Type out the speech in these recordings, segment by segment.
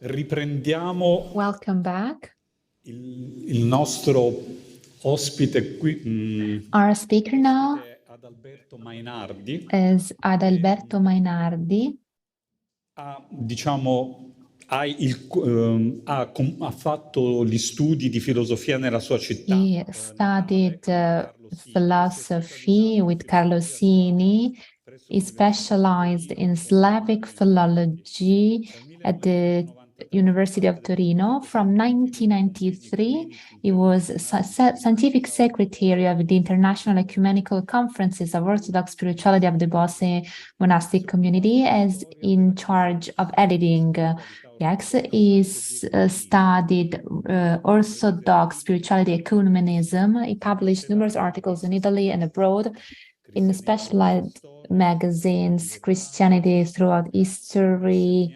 Riprendiamo Welcome back. il nostro ospite qui. Our speaker now Adalberto Mainardi is Adalberto Mainardi. Ha fatto gli studi di filosofia nella sua città. He studied philosophy with Carlo Sini. He specialized in Slavic philology at the University of Torino. From 1993, he was scientific secretary of the International Ecumenical Conferences of Orthodox Spirituality of the Bosse monastic community, as in charge of editing. He studied Orthodox spirituality ecumenism. He published numerous articles in Italy and abroad in specialized magazines, Christianity Throughout History,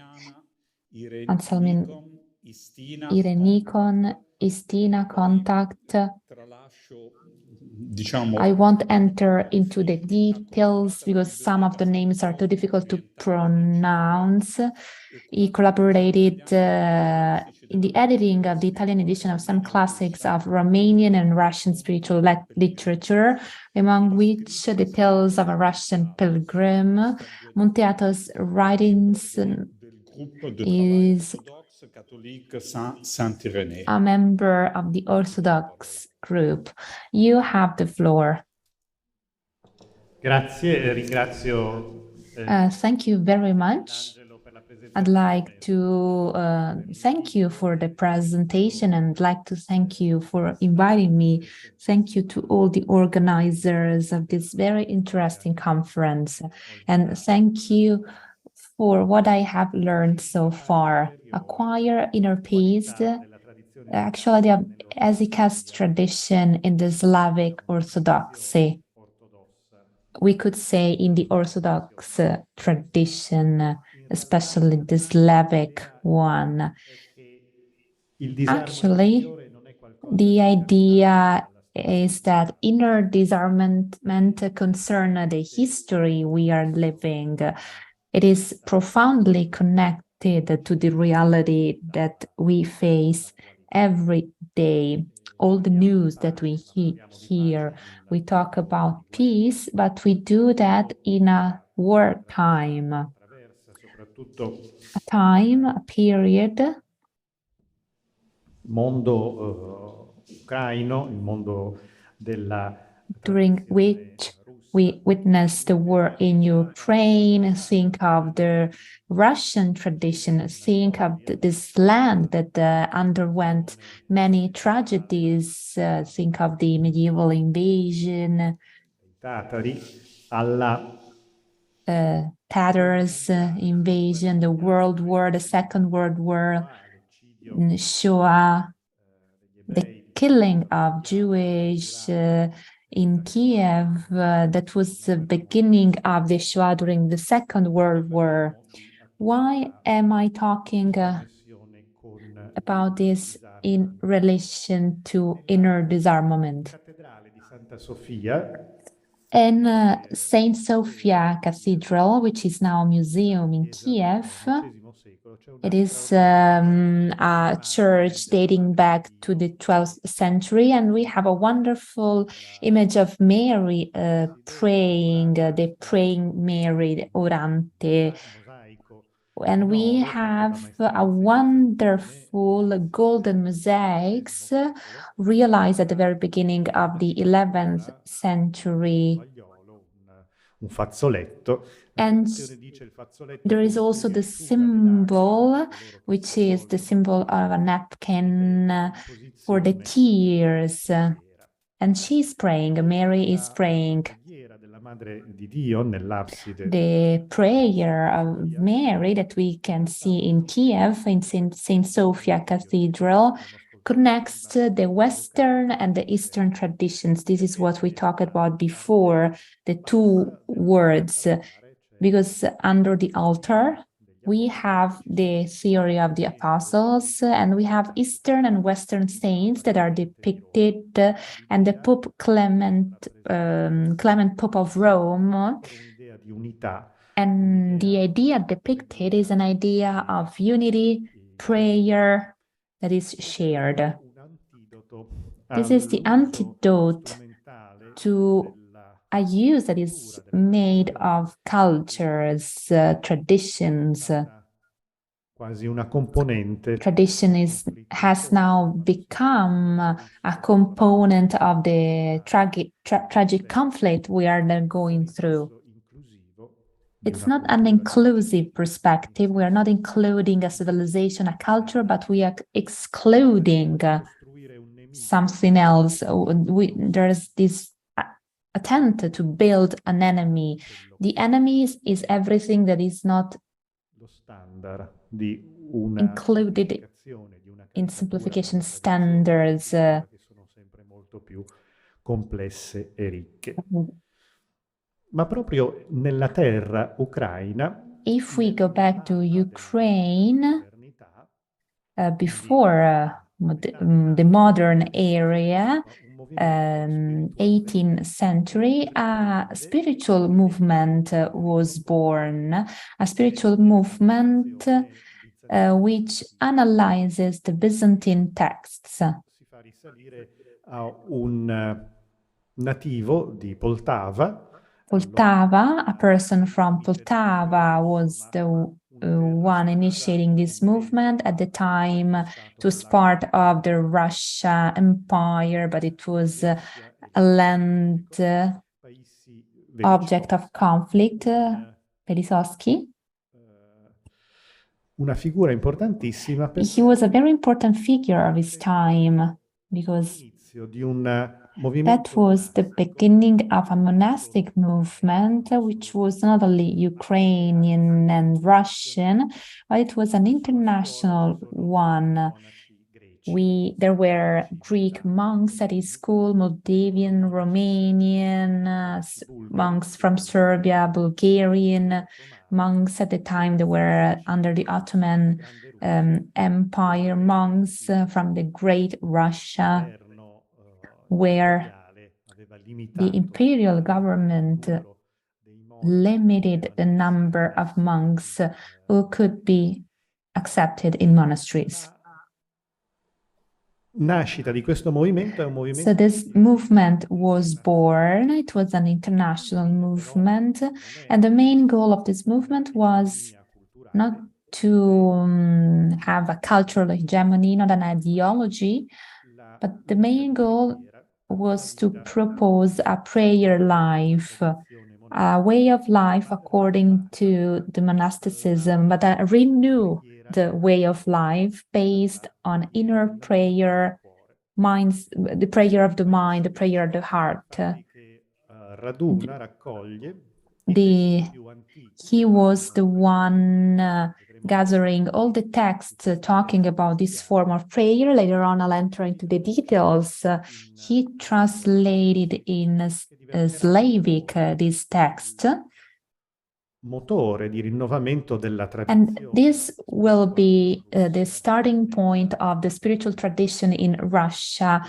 Irenicon, Istina, Contact. I won't enter into the details because some of the names are too difficult to pronounce. He collaborated in the editing of the Italian edition of some classics of Romanian and Russian spiritual literature, among which the Tales of a Russian Pilgrim. Monteato's writings is a member of the Orthodox group. You have the floor. Grazie, ringrazio. Thank you very much. I'd like to thank you for the presentation and like to thank you for inviting me. Thank you to all the organizers of this very interesting conference. And thank you for what I have learned so far. Acquire inner peace, actually the Hesychast tradition in the Slavic Orthodoxy. We could say in the Orthodox tradition, especially the Slavic one. Actually, the idea is that inner disarmament concerns the history we are living. It is profoundly connected to the reality that we face every day. All the news that we hear, we talk about peace, but we do that in a wartime. A period during which we witnessed the war in Ukraine. Think of the Russian tradition, think of this land that underwent many tragedies, think of the medieval invasion, Tatars invasion, the World War, the Second World War, Shoah, the killing of Jewish in Kiev, that was the beginning of the Shoah during the Second World War. Why am I talking about this in relation to inner disarmament? In Saint Sophia Cathedral, which is now a museum in Kiev, it is a church dating back to the 12th century, and we have a wonderful image of Mary praying, the praying Mary, the Orante. And we have a wonderful golden mosaics realized at the very beginning of the 11th century. And there is also the symbol, which is the symbol of a napkin for the tears. And she's praying, Mary is praying. The prayer of Mary that we can see in Kiev, in Saint Sophia Cathedral, connects the Western and the Eastern traditions. This is what we talked about before, the two words, because under the altar, we have the theory of the apostles, and we have Eastern and Western saints that are depicted, and the Pope Clement Pope of Rome. And the idea depicted is an idea of unity, prayer that is shared. This is the antidote to a use that is made of cultures, traditions. Tradition has now become a component of the tragic conflict we are now going through. It's not an inclusive perspective. We are not including a civilization, a culture, but we are excluding something else. There's this attempt to build an enemy. The enemy is everything that is not included in simplification standards. Ma proprio nella terra ucraina, if we go back to Ukraine, before the modern era, 18th century, a spiritual movement was born, a spiritual movement which analyzes the Byzantine texts. Si fa risalire a un nativo di Poltava. Poltava, a person from Poltava, was the one initiating this movement. At the time, it was part of the Russia Empire, but it was a land object of conflict, Pelisovsky. Una figura importantissima. He was a very important figure of his time because that was the beginning of a monastic movement, which was not only Ukrainian and Russian, but it was an international one. There were Greek monks at his school, Moldavian, Romanian, monks from Serbia, Bulgarian monks at the time. They were under the Ottoman Empire, monks from the Great Russia, where the imperial government limited the number of monks who could be accepted in monasteries. Nascita di questo movimento è un movimento. So this movement was born. It was an international movement, and the main goal of this movement was not to have a cultural hegemony, not an ideology, but the main goal was to propose a prayer life, a way of life according to the monasticism, but renew the way of life based on inner prayer, the prayer of the mind, the prayer of the heart. He was the one gathering all the texts talking about this form of prayer. Later on, I'll enter into the details. He translated in Slavic these texts. Motore di rinnovamento della And tradizione. this will be the starting point of the spiritual tradition in Russia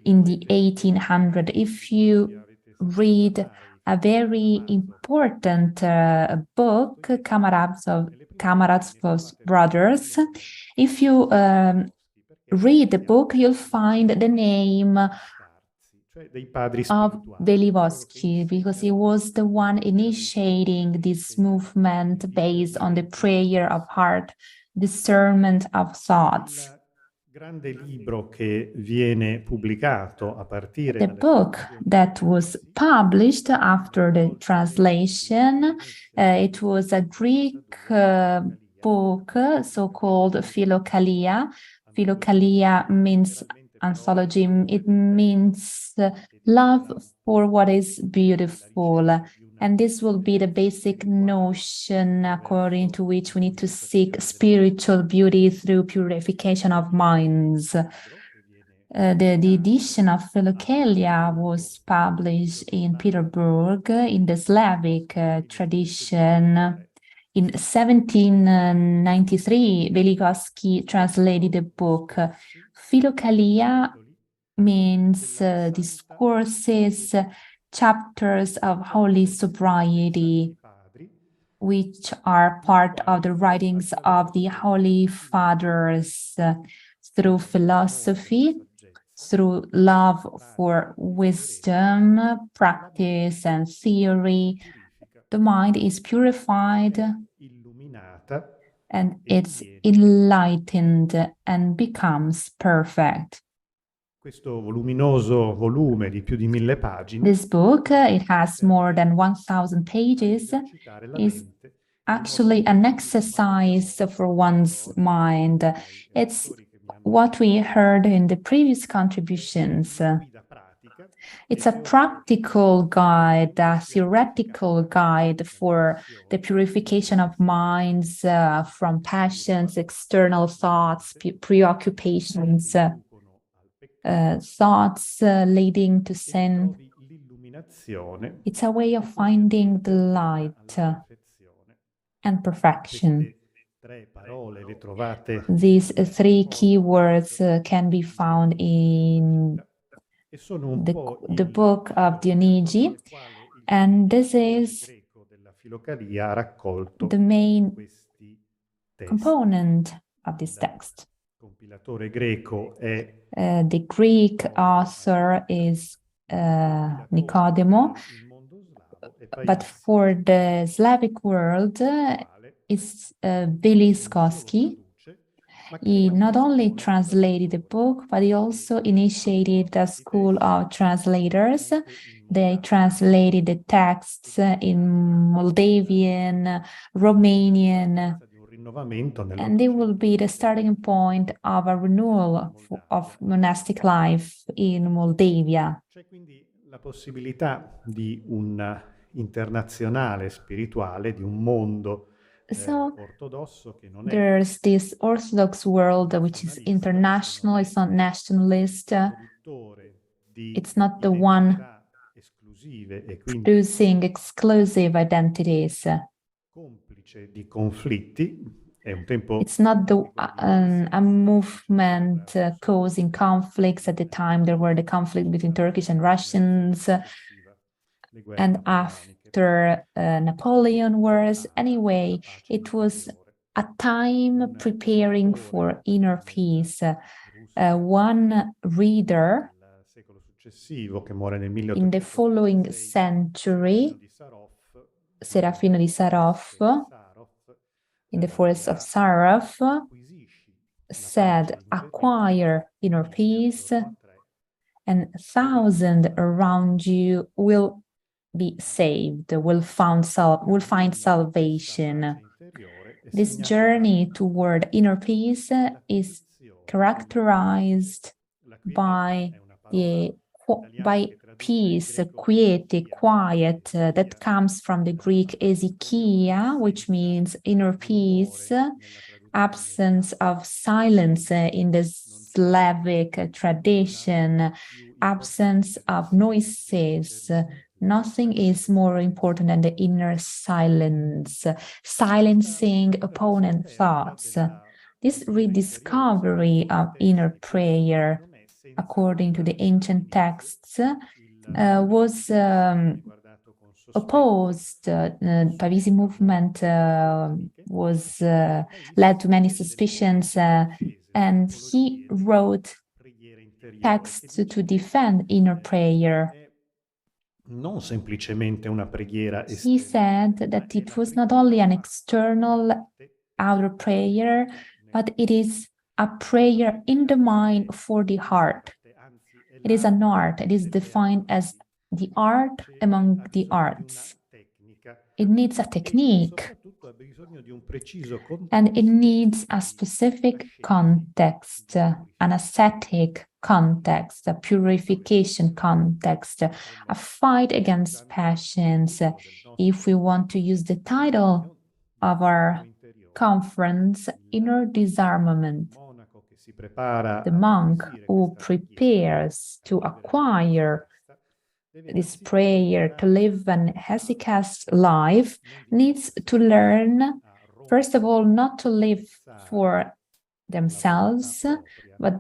in the 1800s. If you read a very important book, Karamazov Brothers, if you read the book, you'll find the name of Velikovsky, because he was the one initiating this movement based on the prayer of heart, discernment of thoughts. Grande libro che viene pubblicato a partire The book that was published after the translation, it was a Greek book, so-called Philokalia. Philokalia means anthology. It means love for what is beautiful. And this will be the basic notion according to which we need to seek spiritual beauty through purification of minds. The edition of Philokalia was published in Petersburg in the Slavic tradition. In 1793, Velikovsky translated the book. Philokalia means discourses, chapters of holy sobriety. which are part of the writings of the Holy Fathers, through philosophy, through love for wisdom, practice, and theory. The mind is purified and it's enlightened and becomes perfect. Questo voluminoso volume di più di 1000 pagine, This book, it has more than 1,000 pages, is actually an exercise for one's mind. It's what we heard in the previous contributions. It's a practical guide, a theoretical guide for the purification of minds from passions, external thoughts, preoccupations, thoughts leading to sin. It's a way of finding the light and perfection. These three keywords can be found in the book of Dionigi, and this is the main component of this text. The Greek author is Nicodemo, but for the Slavic world, it's Veliskoski. He not only translated the book, but he also initiated a school of translators. They translated the texts in Moldavian, Romanian, and they will be the starting point of a renewal of monastic life in Moldavia. C'è quindi la possibilità di un internazionale spirituale, di un mondo ortodosso che non è. There's this Orthodox world which is international, it's not nationalist, it's not the one producing exclusive identities. Di conflitti, è un tempo. It's not a movement causing conflicts. At the time there were the conflict between Turkish and Russians, and after Napoleon Wars. Anyway, it was a time preparing for inner peace. One reader in the following century, Serafino di Sarov, in the forest of Sarov, said, acquire inner peace and 1,000 around you will be saved, will find salvation. This journey toward inner peace is characterized by peace, quiete, quiet, that comes from the Greek hesychia, which means inner peace, absence of silence in the Slavic tradition, absence of noises. Nothing is more important than the inner silence, silencing opponent thoughts. This rediscovery of inner prayer, according to the ancient texts, was opposed. Pavese movement was led to many suspicions, and he wrote texts to defend inner prayer. Non semplicemente una preghiera esterna. He said that it was not only an external outer prayer, but it is a prayer in the mind for the heart. It is an art. It is defined as the art among the arts. It needs a technique, and it needs a specific context, an ascetic context, a purification context, a fight against passions. If we want to use the title of our conference, Inner Disarmament, the monk who prepares to acquire this prayer to live an hesychast life needs to learn, first of all, not to live for themselves, but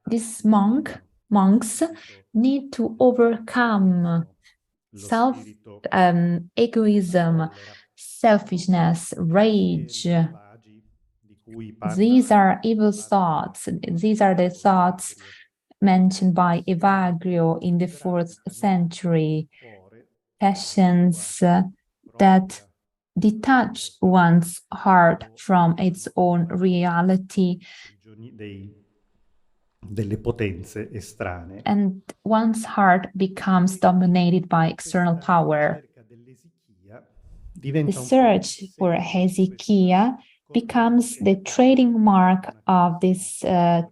these monks need to overcome egoism, selfishness, rage. These are evil thoughts. These are the thoughts mentioned by Evagrio in the 4th century. Passions that detach one's heart from its own reality, and one's heart becomes dominated by external power. The search for Hesychia becomes the trademark of this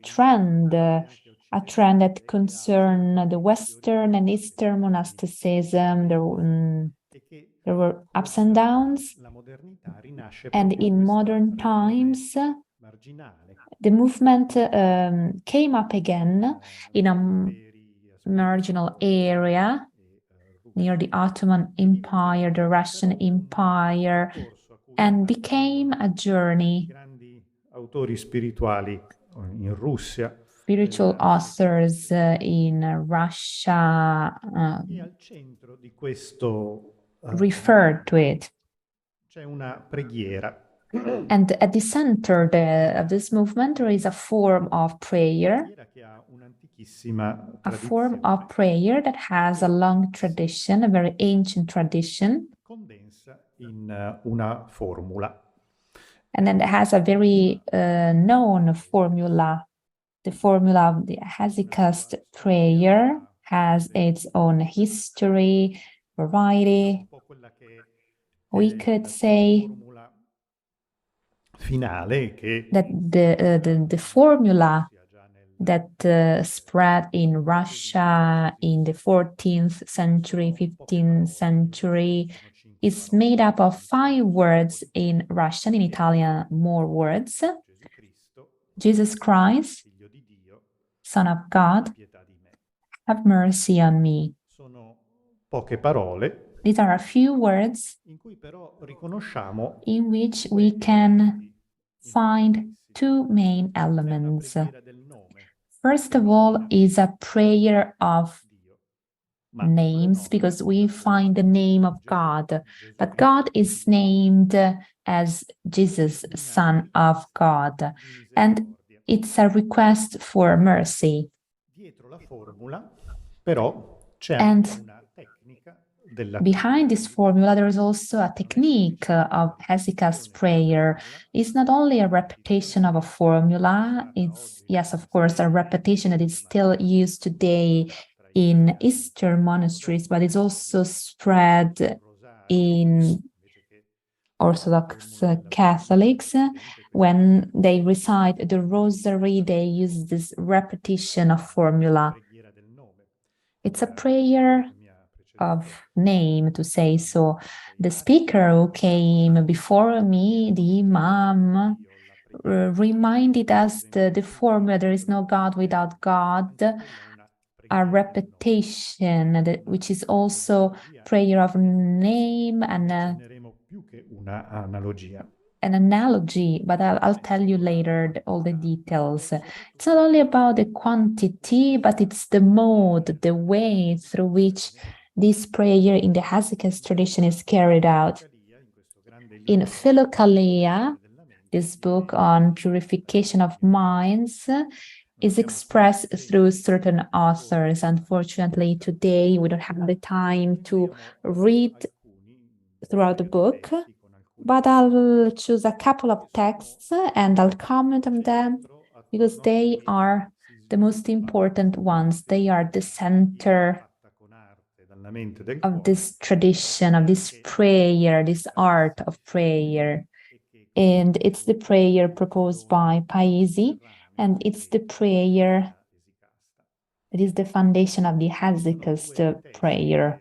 trend, a trend that concerns the Western and Eastern monasticism. There were ups and downs, and in modern times, the movement came up again in a marginal area near the Ottoman Empire, the Russian Empire, and became a journey. Spiritual authors in Russia referred to it. And at the center of this movement, there is a form of prayer, that has a long tradition, a very ancient tradition. And then it has a very known formula. The formula of the Hesychast prayer has its own history, variety. We could say that the formula that spread in Russia in the 14th century, 15th century is made up of 5 words in Russian, in Italian more words. Jesus Christ, Son of God, have mercy on me. These are a few words in which we can find 2 main elements. First of all is a prayer of names, because we find the name of God, but God is named as Jesus, Son of God, and it's a request for mercy. And behind this formula, there is also a technique of Hesychast prayer. It's not only a repetition of a formula, it's, yes, of course, a repetition that is still used today in Eastern monasteries, but it's also spread in Orthodox Catholics. When they recite the rosary, they use this repetition of formula. It's a prayer of name, to say so. The speaker who came before me, the Imam, reminded us the formula, there is no God without God, a repetition, which is also prayer of name and an analogy, but I'll tell you later all the details. It's not only about the quantity, but it's the mode, the way through which this prayer in the Hesychast tradition is carried out. In Philokalia, this book on purification of minds, is expressed through certain authors. Unfortunately, today we don't have the time to read throughout the book, but I'll choose a couple of texts and I'll comment on them because they are the most important ones. They are the center of this tradition, of this prayer, this art of prayer. And it's the prayer proposed by Paesi, and it's the prayer that is the foundation of the Hesychast prayer.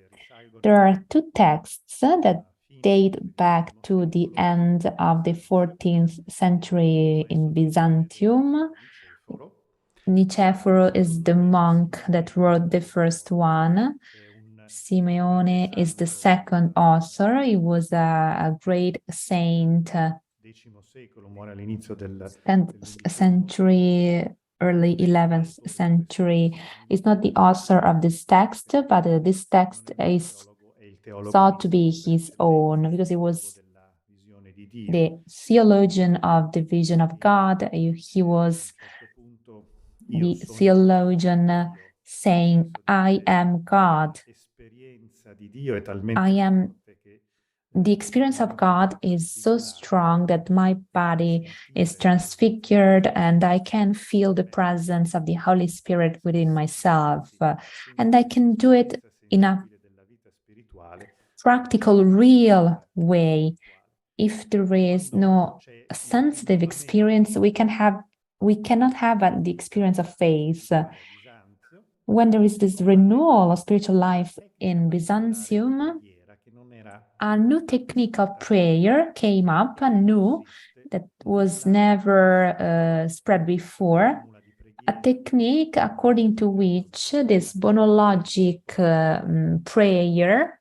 There are 2 texts that date back to the end of the 14th century in Byzantium. Nicephoro is the monk that wrote the first one. Simeone is the second author. He was a great saint, 10th century, early 11th century. He's not the author of this text, but this text is thought to be his own because he was the theologian of the vision of God. He was the theologian saying, I am God. The experience of God is so strong that my body is transfigured and I can feel the presence of the Holy Spirit within myself. And I can do it in a practical, real way. If there is no sensitive experience, we cannot have the experience of faith. When there is this renewal of spiritual life in Byzantium, a new technique of prayer came up, a new that was never spread before, a technique according to which this monologic prayer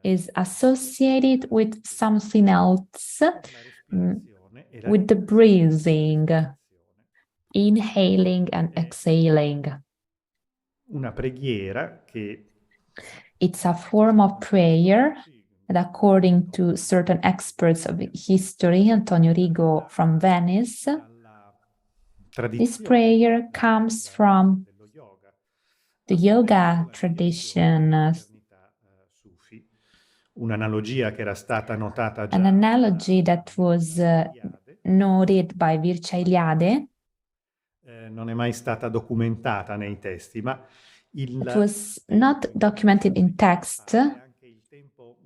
is associated with something else, with the breathing, inhaling and exhaling. It's a form of prayer that, according to certain experts of history, Antonio Rigo from Venice, this prayer comes from the yoga tradition. An analogy that was noted by Mircea Eliade. Non è mai stata documentata nei testi, ma it was not documented in text. Anche il tempo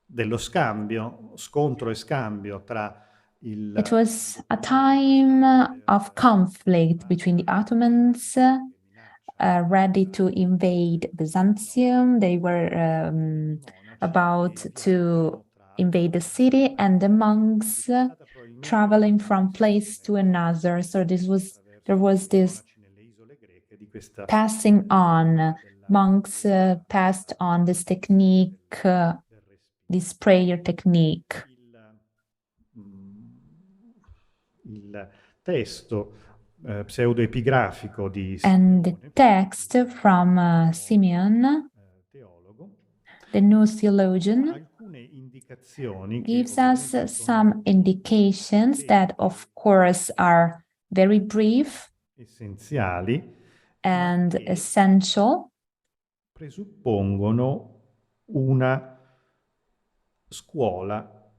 dello scambio, scontro e scambio tra il... It was a time of conflict between the Ottomans ready to invade Byzantium. They were about to invade the city, and the monks traveling from place to another. So there was this passing on. Monks passed on this technique, this prayer technique. Il testo pseudoepigrafico di And the text from Simeon, the new theologian, gives us some indications that, of course, are very brief and essential. Presuppongono una scuola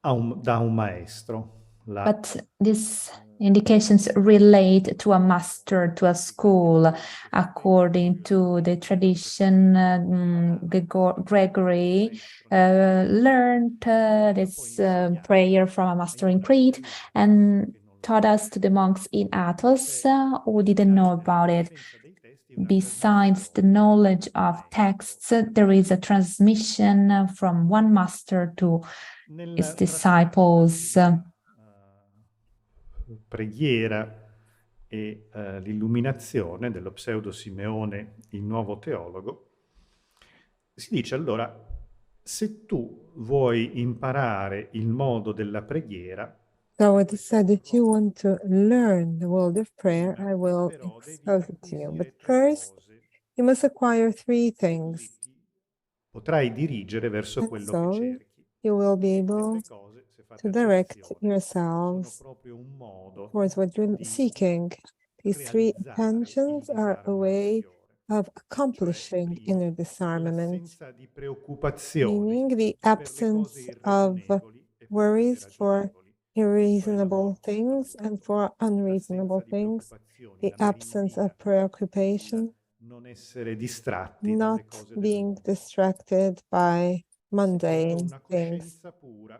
da un maestro. But these indications relate to a master, to a school. According to the tradition, Gregory learned this prayer from a master in Crete and taught us to the monks in Athos who didn't know about it. Besides the knowledge of texts, there is a transmission from one master to his disciples. Preghiera e l'illuminazione dello pseudo Simeone, il nuovo teologo, si dice allora: se tu vuoi imparare il modo della preghiera, so it is said, if you want to learn the world of prayer, I will expose it to you. But first, you must acquire three things. Potrai dirigere verso quello che cerchi. You will be able to direct yourselves towards what you're seeking. These three intentions are a way of accomplishing inner disarmament, meaning the absence of worries for irreasonable things and for unreasonable things, the absence of preoccupation, not being distracted by mundane things,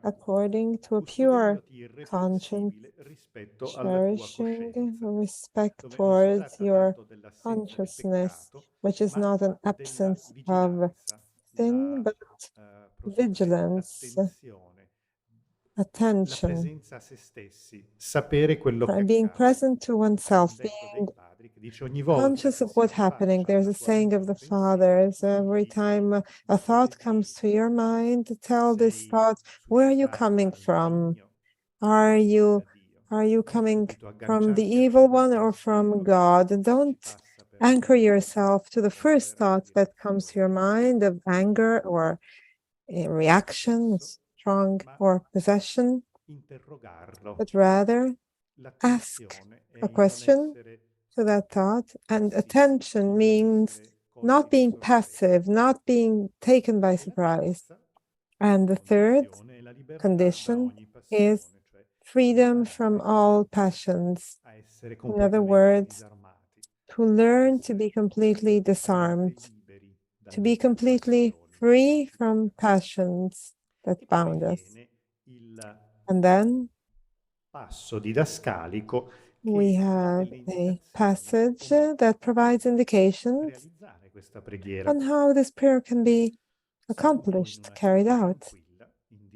according to a pure conscience, cherishing respect towards your consciousness, which is not an absence of sin, but vigilance, attention, being present to oneself, being conscious of what's happening. There's a saying of the fathers: every time a thought comes to your mind, tell this thought, where are you coming from? Are you coming from the evil one or from God? And don't anchor yourself to the first thought that comes to your mind of anger or a reaction, a strong or possession, but rather ask a question to that thought. And attention means not being passive, not being taken by surprise. And the third condition is freedom from all passions. In other words, to learn to be completely disarmed, to be completely free from passions that bound us. And then we have a passage that provides indications on how this prayer can be accomplished, carried out,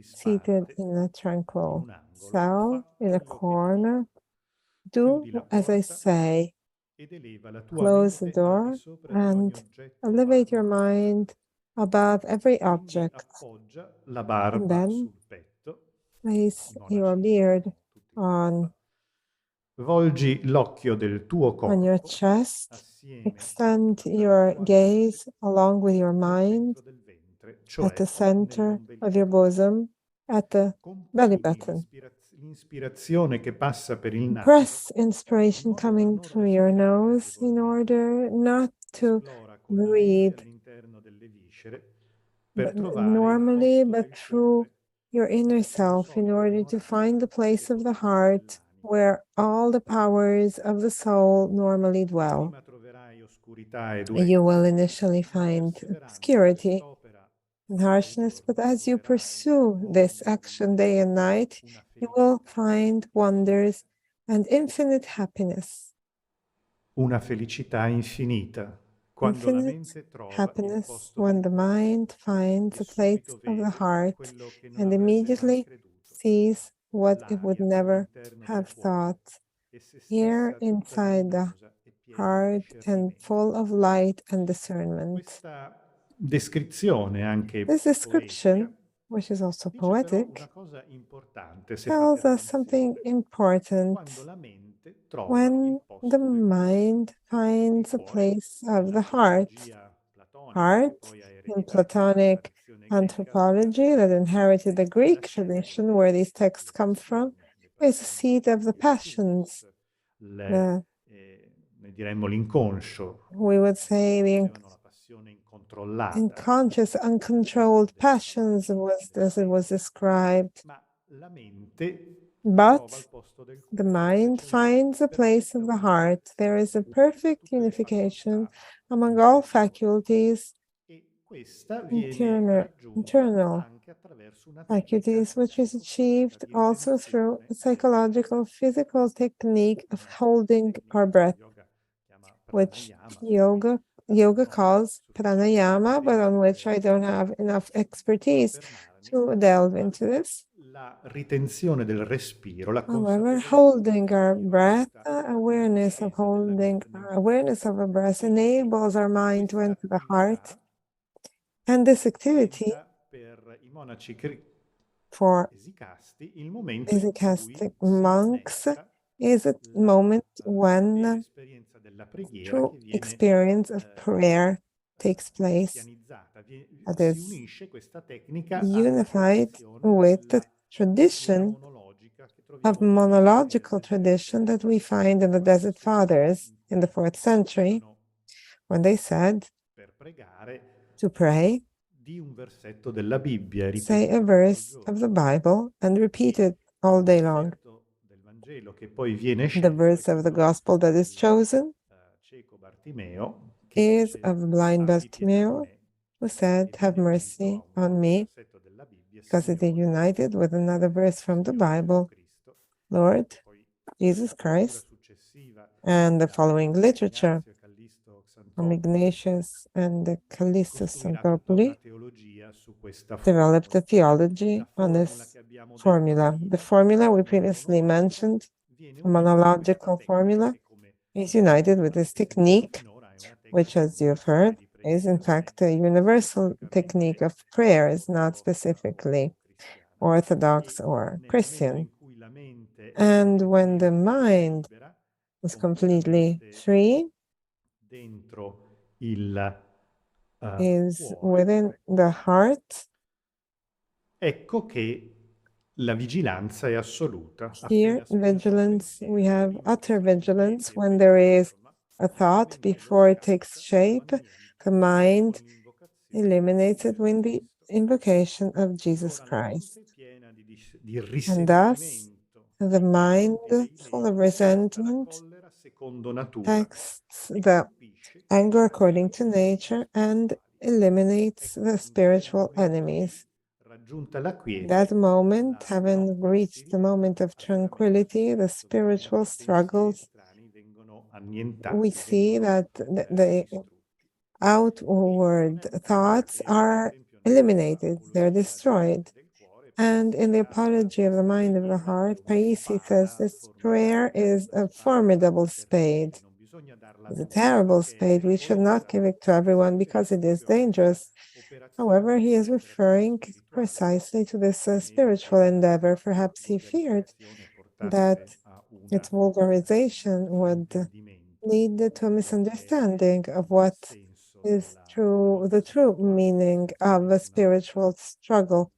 seated in a tranquil cell, in a corner. Do as I say. Close the door and elevate your mind above every object. And then place your beard on your chest. Extend your gaze along with your mind at the center of your bosom, at the belly button. Press inspiration coming through your nose in order not to breathe normally, but through your inner self in order to find the place of the heart where all the powers of the soul normally dwell. You will initially find obscurity and harshness, but as you pursue this action day and night, you will find wonders and infinite happiness. Infinite happiness when the mind finds a place of the heart and immediately sees what it would never have thought. Here inside the heart and full of light and discernment. This description, which is also poetic, tells us something important. When the mind finds a place of the heart, in Platonic anthropology that inherited the Greek tradition where these texts come from, is the seat of the passions. We would say the unconscious, uncontrolled passions, as it was described. But the mind finds a place of the heart. There is a perfect unification among all faculties, internal faculties, which is achieved also through a psychological, physical technique of holding our breath, which yoga calls pranayama, but on which I don't have enough expertise to delve into this. However, holding our breath, awareness of a breath enables our mind to enter the heart. And this activity for Hesychastic monks is a moment when true experience of prayer takes place. That is unified with the tradition of monological tradition that we find in the Desert Fathers in the 4th century, when they said to pray, say a verse of the Bible and repeat it all day long. The verse of the Gospel that is chosen is of the blind Bartimaeus, who said, "Have mercy on me," because it is united with another verse from the Bible, Lord Jesus Christ, and the following literature from Ignatius and the Callistus Santopoli developed a theology on this formula. The formula we previously mentioned, a monological formula, is united with this technique, which, as you've heard, is in fact a universal technique of prayer, is not specifically Orthodox or Christian. And when the mind is completely free, is within the heart, ecco che la vigilanza è assoluta. Here, vigilance, we have utter vigilance when there is a thought before it takes shape. The mind eliminates it with the invocation of Jesus Christ. And thus, the mind, full of resentment, texts the anger according to nature and eliminates the spiritual enemies. That moment, having reached the moment of tranquility, the spiritual struggles, we see that the outward thoughts are eliminated, they're destroyed. And in the Apology of the Mind of the Heart, Paisi says this prayer is a formidable spade. It's a terrible spade. We should not give it to everyone because it is dangerous. However, he is referring precisely to this spiritual endeavor. Perhaps he feared that its vulgarization would lead to a misunderstanding of what is the true meaning of a spiritual struggle,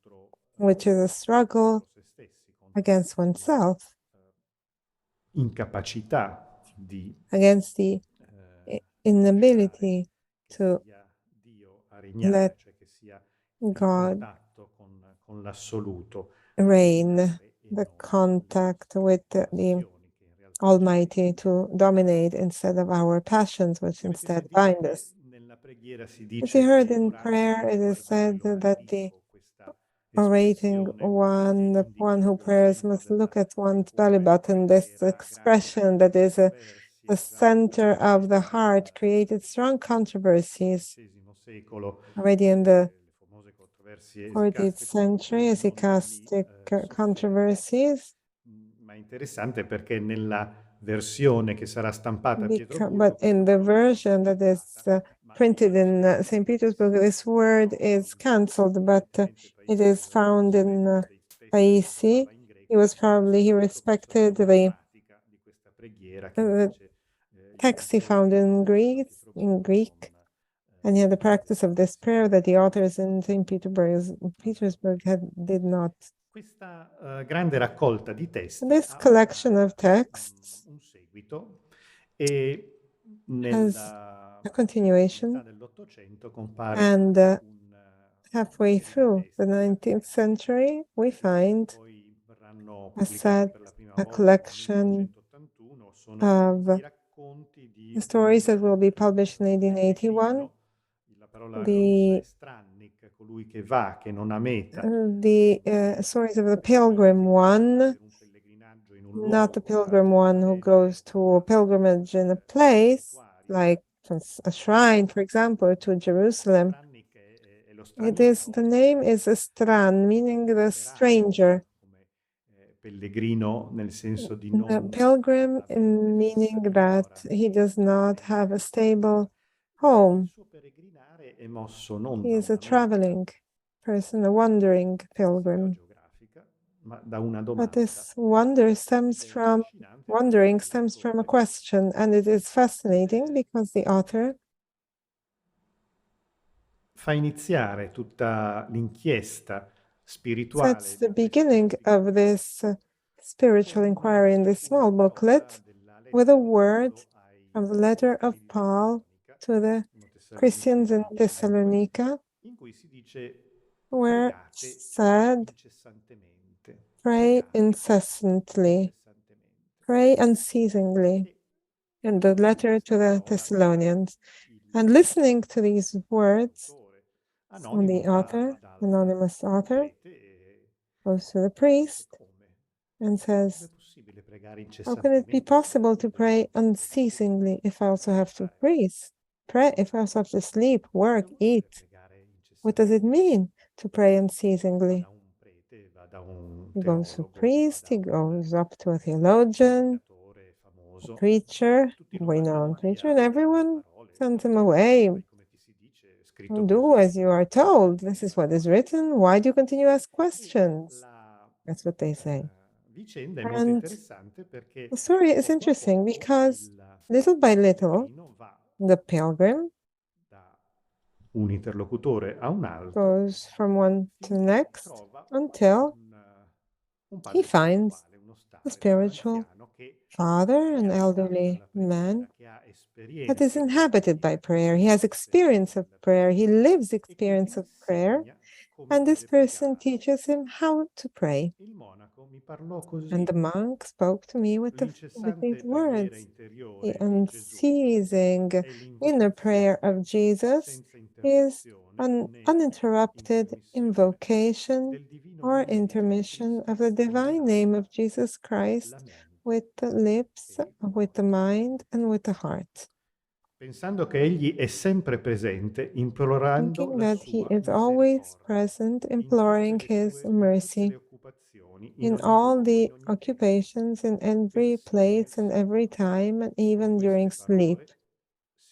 which is a struggle against oneself, against the inability to let God reign, the contact with the Almighty to dominate instead of our passions, which instead bind us. As you heard in prayer, it is said that the orating one, the one who prays, must look at one's belly button. This expression that is the center of the heart created strong controversies already in the 14th century, hesychastic controversies. But in the version that is printed in St. Petersburg, this word is cancelled, but it is found in Paisi. He respected the text he found in Greek, and he had the practice of this prayer that the authors in St. Petersburg did not. This collection of texts has a continuation, and halfway through the 19th century, we find a collection of stories that will be published in 1881. The stories of the pilgrim one, not the pilgrim one who goes to a pilgrimage in a place, like a shrine, for example, to Jerusalem. The name is Stran, meaning the stranger. The pilgrim, meaning that he does not have a stable home. He is a traveling person, a wandering pilgrim. But this wandering stems from a question, and it is fascinating because the author sets the beginning of this spiritual inquiry in this small booklet with a word from the letter of Paul to the Christians in Thessalonica, where said, pray incessantly, pray unceasingly, in the letter to the Thessalonians. And listening to these words from the author, anonymous author, goes to the priest and says, how can it be possible to pray unceasingly if I also have to pray, if I also have to sleep, work, eat? What does it mean to pray unceasingly? He goes to a priest, he goes up to a theologian, a preacher, a renowned preacher, and everyone sends him away. Do as you are told. This is what is written. Why do you continue to ask questions? That's what they say. And the story is interesting because little by little, the pilgrim un interlocutore a un altro, goes from one to the next until he finds a spiritual father, an elderly man that is inhabited by prayer. He has experience of prayer. He lives experience of prayer. And this person teaches him how to pray. And the monk spoke to me with these words. The unceasing inner prayer of Jesus is an uninterrupted invocation or intermission of the divine name of Jesus Christ with the lips, with the mind, and with the heart. Pensando che egli è sempre presente, implorando Thinking la that he sua is always present, imploring his mercy in all the occupations, in every place, and every time, and even during sleep.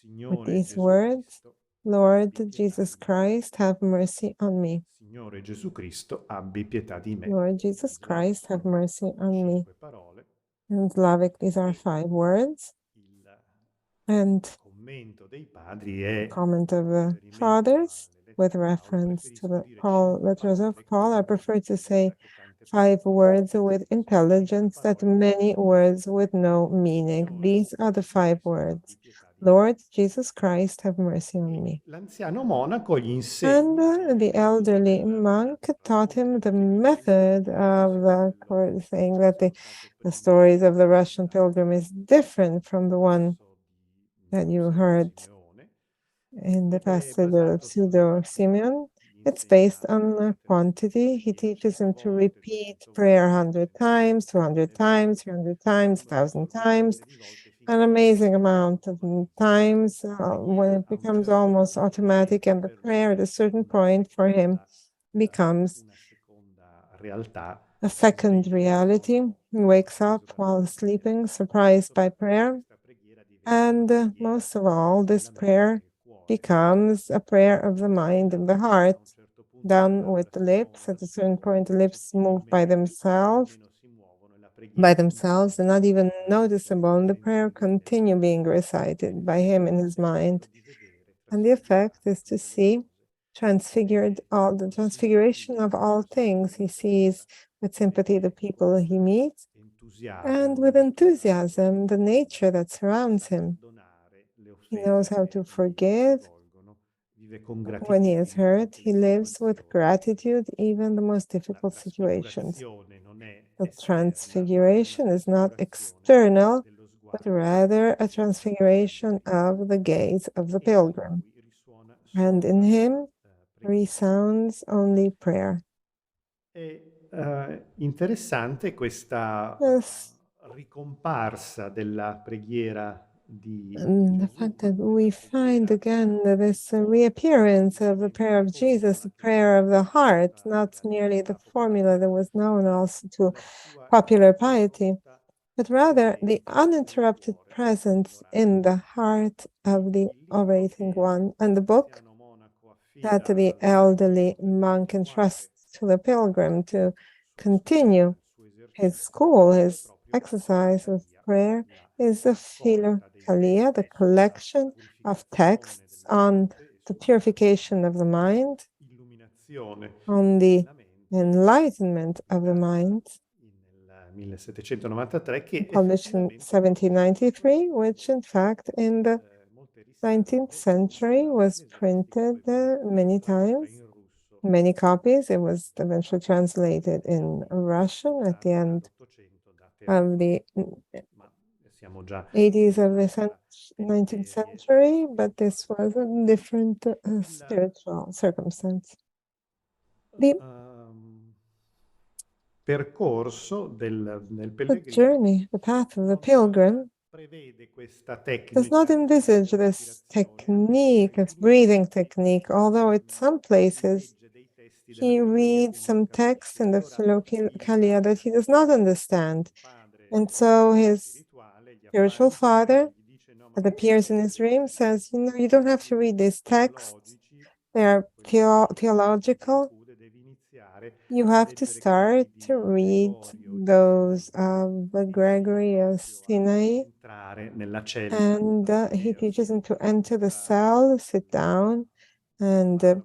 With these words, Lord Jesus Christ, have mercy on me. Signore Gesù Cristo, abbi pietà di me. Lord Jesus Christ, have mercy on me. In Slavic, these are 5 words. And the comment of the fathers with reference to the letters of Paul, I prefer to say 5 words with intelligence than many words with no meaning. These are the 5 words. Lord Jesus Christ, have mercy on me. And the elderly monk taught him the method of saying that the stories of the Russian pilgrim is different from the one that you heard in the passage of Pseudo Simeon. It's based on quantity. He teaches him to repeat prayer 100 times, 200 times, 300 times, 1,000 times, an amazing amount of times when it becomes almost automatic, and the prayer at a certain point for him becomes a second reality. He wakes up while sleeping, surprised by prayer. And most of all, this prayer becomes a prayer of the mind and the heart, done with the lips. At a certain point, the lips move by themselves, and not even noticeable, and the prayer continue being recited by him in his mind. And the effect is to see the transfiguration of all things. He sees with sympathy the people he meets, and with enthusiasm the nature that surrounds him. He knows how to forgive. When he is hurt, he lives with gratitude, even the most difficult situations. The transfiguration is not external, but rather a transfiguration of the gaze of the pilgrim. And in him resounds only prayer. Interessante questa ricomparsa della preghiera di the fact that we find again this reappearance of the prayer of Jesus, the prayer of the heart, not merely the formula that was known also to popular piety, but rather the uninterrupted presence in the heart of the orating one. And the book that the elderly monk entrusts to the pilgrim to continue his school, his exercise of prayer, is the Philokalia, the collection of texts on the purification of the mind, on the enlightenment of the mind, published in 1793, which in fact in the 19th century was printed many times, many copies. It was eventually translated in Russian at the end of the 80s of the 19th century, but this was a different spiritual circumstance. The journey, the path of the pilgrim, does not envisage this technique, this breathing technique, although at some places he reads some text in the Philokalia that he does not understand. And so his spiritual father that appears in his dream says, you don't have to read these texts. They are theological. You have to start to read those of Gregory of Sinai. And he teaches him to enter the cell, sit down, and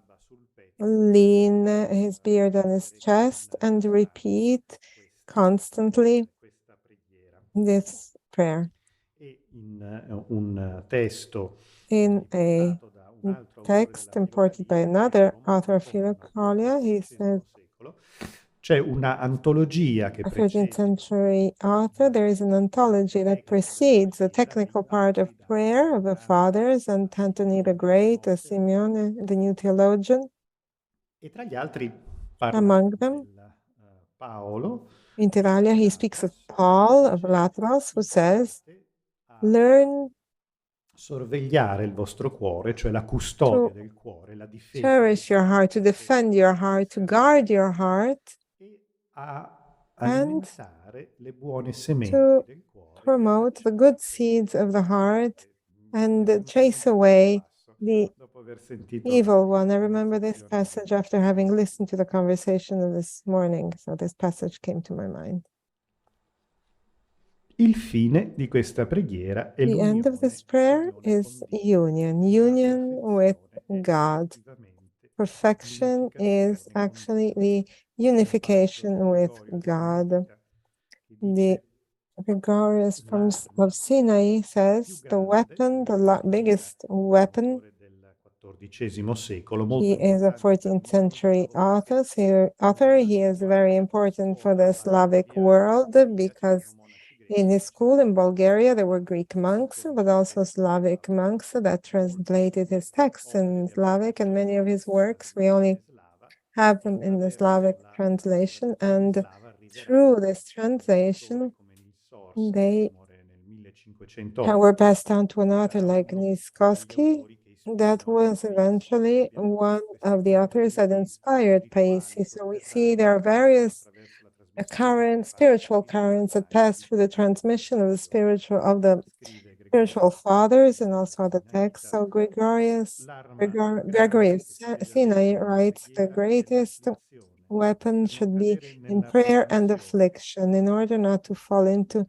lean his beard on his chest and repeat constantly this prayer. In a text imported by another author of Philokalia, he says, c'è una antologia che a 13th century author, there is an anthology that precedes the technical part of prayer of the fathers, and Anthony the Great, Simeone, the new theologian. E tra gli altri Among them, Paolo, inter alia, he speaks of Paul of Latros, who says, learn sorvegliare il vostro cuore, cioè la custodia del cuore, la difesa, cherish your heart, to defend your heart, to guard your heart, a and alimentare le buone sementi to del cuore, promote the good seeds of the heart and chase away the evil one. I remember this passage after having listened to the conversation of this morning, so this passage came to my mind. Il fine di questa preghiera è The end of this prayer is union with God. Perfection is actually the unification with God. The Gregorius of Sinai says the weapon, the biggest weapon, he is a 14th century author. He is very important for the Slavic world because in his school in Bulgaria, there were Greek monks, but also Slavic monks that translated his texts in Slavic, and many of his works, we only have them in the Slavic translation. And through this translation, they were passed on to an author like Niskoski, that was eventually one of the authors that inspired Paisi. So we see there are various spiritual currents that pass through the transmission of the spiritual fathers and also the text. So Gregory of Sinai writes, the greatest weapon should be in prayer and affliction, in order not to fall into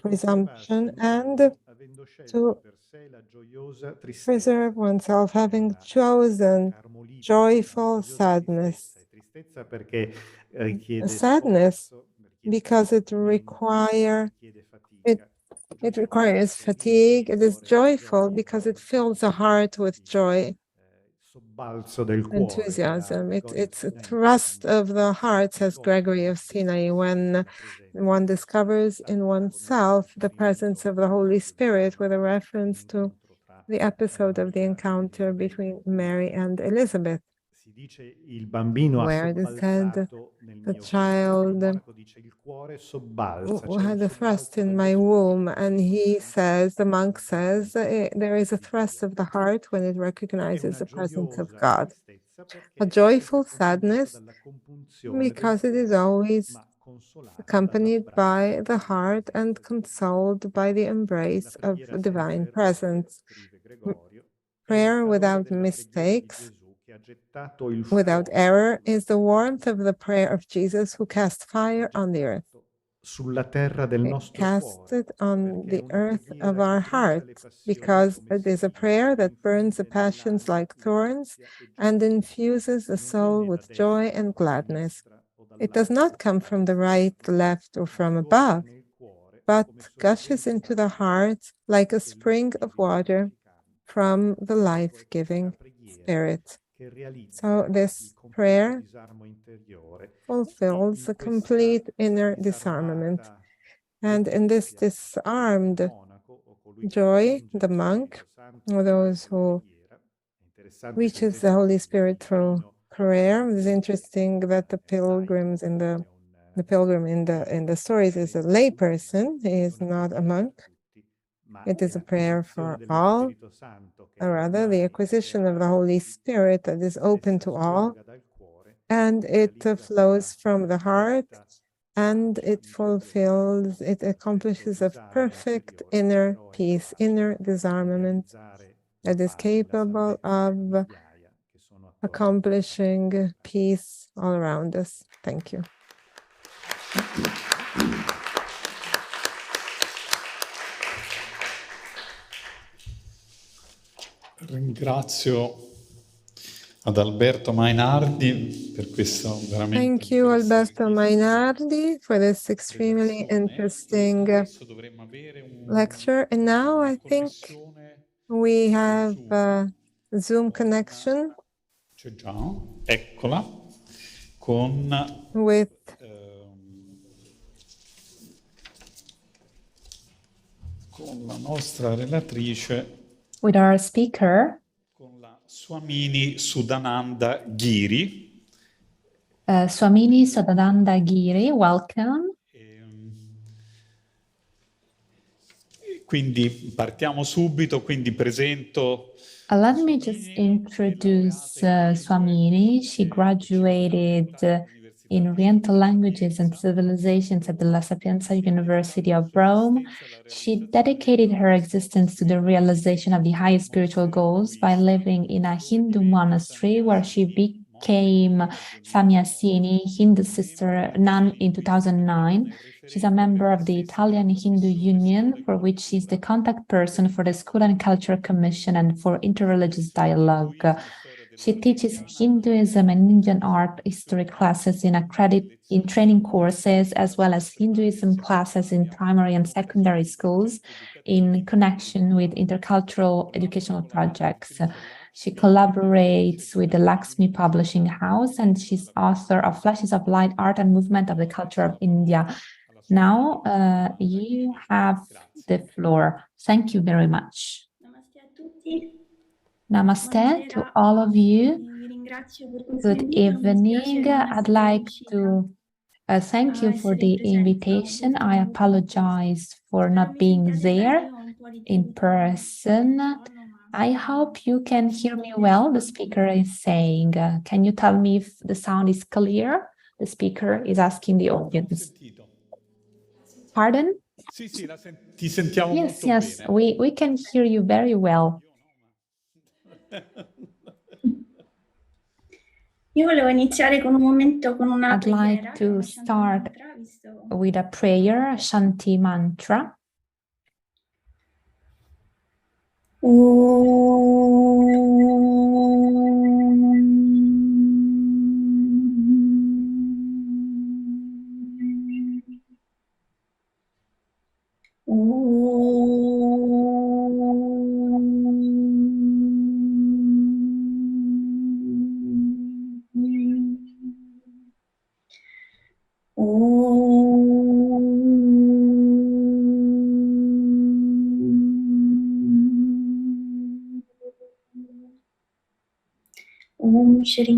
presumption and to preserve oneself, having chosen joyful sadness. Sadness because it requires fatigue. It is joyful because it fills the heart with joy, enthusiasm. It's a thrust of the heart, says Gregory of Sinai, when one discovers in oneself the presence of the Holy Spirit, with a reference to the episode of the encounter between Mary and Elizabeth, where it is said the child had a thrust in my womb, and he says, the monk says, there is a thrust of the heart when it recognizes the presence of God. A joyful sadness because it is always accompanied by the heart and consoled by the embrace of divine presence. Prayer without mistakes, without error, is the warmth of the prayer of Jesus, who cast fire on the earth. It cast it on the earth of our heart, because it is a prayer that burns the passions like thorns and infuses the soul with joy and gladness. It does not come from the right, the left, or from above, but gushes into the heart like a spring of water from the life-giving Spirit. So this prayer fulfills a complete inner disarmament. And in this disarmed joy, the monk, or those who reaches the Holy Spirit through prayer, it is interesting that the pilgrim in the stories is a lay person. He is not a monk. It is a prayer for all, or rather the acquisition of the Holy Spirit that is open to all, and it flows from the heart, and it accomplishes a perfect inner peace, inner disarmament that is capable of accomplishing peace all around us. Thank you. Ringrazio Adalberto Mainardi per questo veramente Thank you, Alberto Mainardi, for this extremely interesting lecture. And now I think we have a Zoom connection c'è già, eccola, with la nostra relatrice, with our speaker, con la Svamini Shuddhananda Giri. Svamini Shuddhananda Giri, welcome. Quindi partiamo subito, quindi presento. Let me just introduce Svamini. She graduated in Oriental Languages and Civilizations at the La Sapienza University of Rome. She dedicated her existence to the realization of the highest spiritual goals by living in a Hindu monastery where she became Samyasini, Hindu sister nun in 2009. She's a member of the Italian Hindu Union, for which she's the contact person for the School and Culture Commission and for Interreligious Dialogue. She teaches Hinduism and Indian art history classes in training courses, as well as Hinduism classes in primary and secondary schools in connection with intercultural educational projects. She collaborates with the Lakshmi Publishing House, and she's author of Flashes of Light, Art and Movement of the Culture of India. Now you have the floor. Thank you very much. Namaste to all of you. Good evening. I'd like to thank you for the invitation. I apologize for not being there in person. I hope you can hear me well, the speaker is saying. Can you tell me if the sound is clear? The speaker is asking the audience. Pardon? Sì, ti sentiamo molto yes, bene. we can hear you very well. Io volevo iniziare con un momento con una I'd like to start with a prayer, a Shanti mantra. Om Shri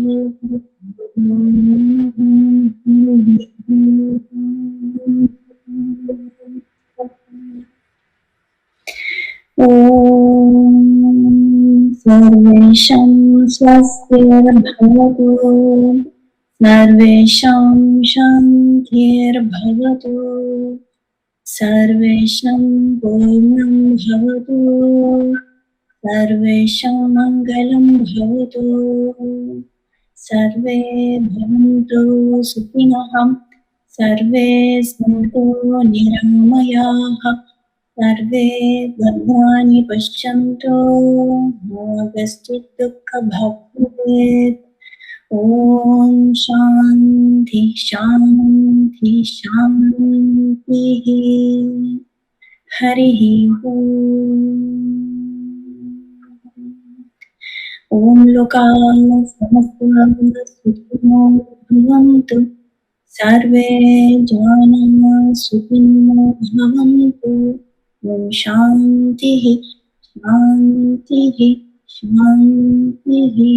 Om Sarvesham Swastirabhavatu Sarvesham Shantirabhavatu Sarvesham Purnam Bhavatu Sarvesham Mangalam Bhavatu Sarve Bhavantu Sukhinah Sarve Santu Niramayaha Sarve Bhadrani Pashyantu Bhagaschit Dukkha Bhavet Om Shanti Shanti Shanti Harihi Om Lokana Samastana Sukhino Bhavantu Sarve Jana Sukhino Bhavantu Om Shanti Shanti Shanti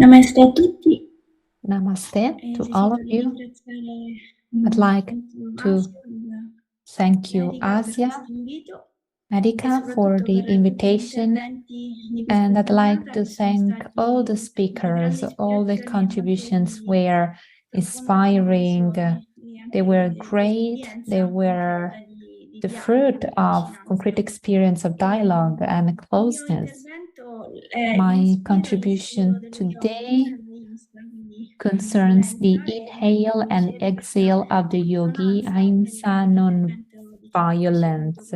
Namaste a tutti. Namaste to all of you. I'd like to thank you, Asia, Medica, for the invitation, and I'd like to thank all the speakers. All the contributions were inspiring, they were great, they were the fruit of concrete experience of dialogue and closeness. My contribution today concerns the inhale and exhale of the yogi, Ahimsa, violence.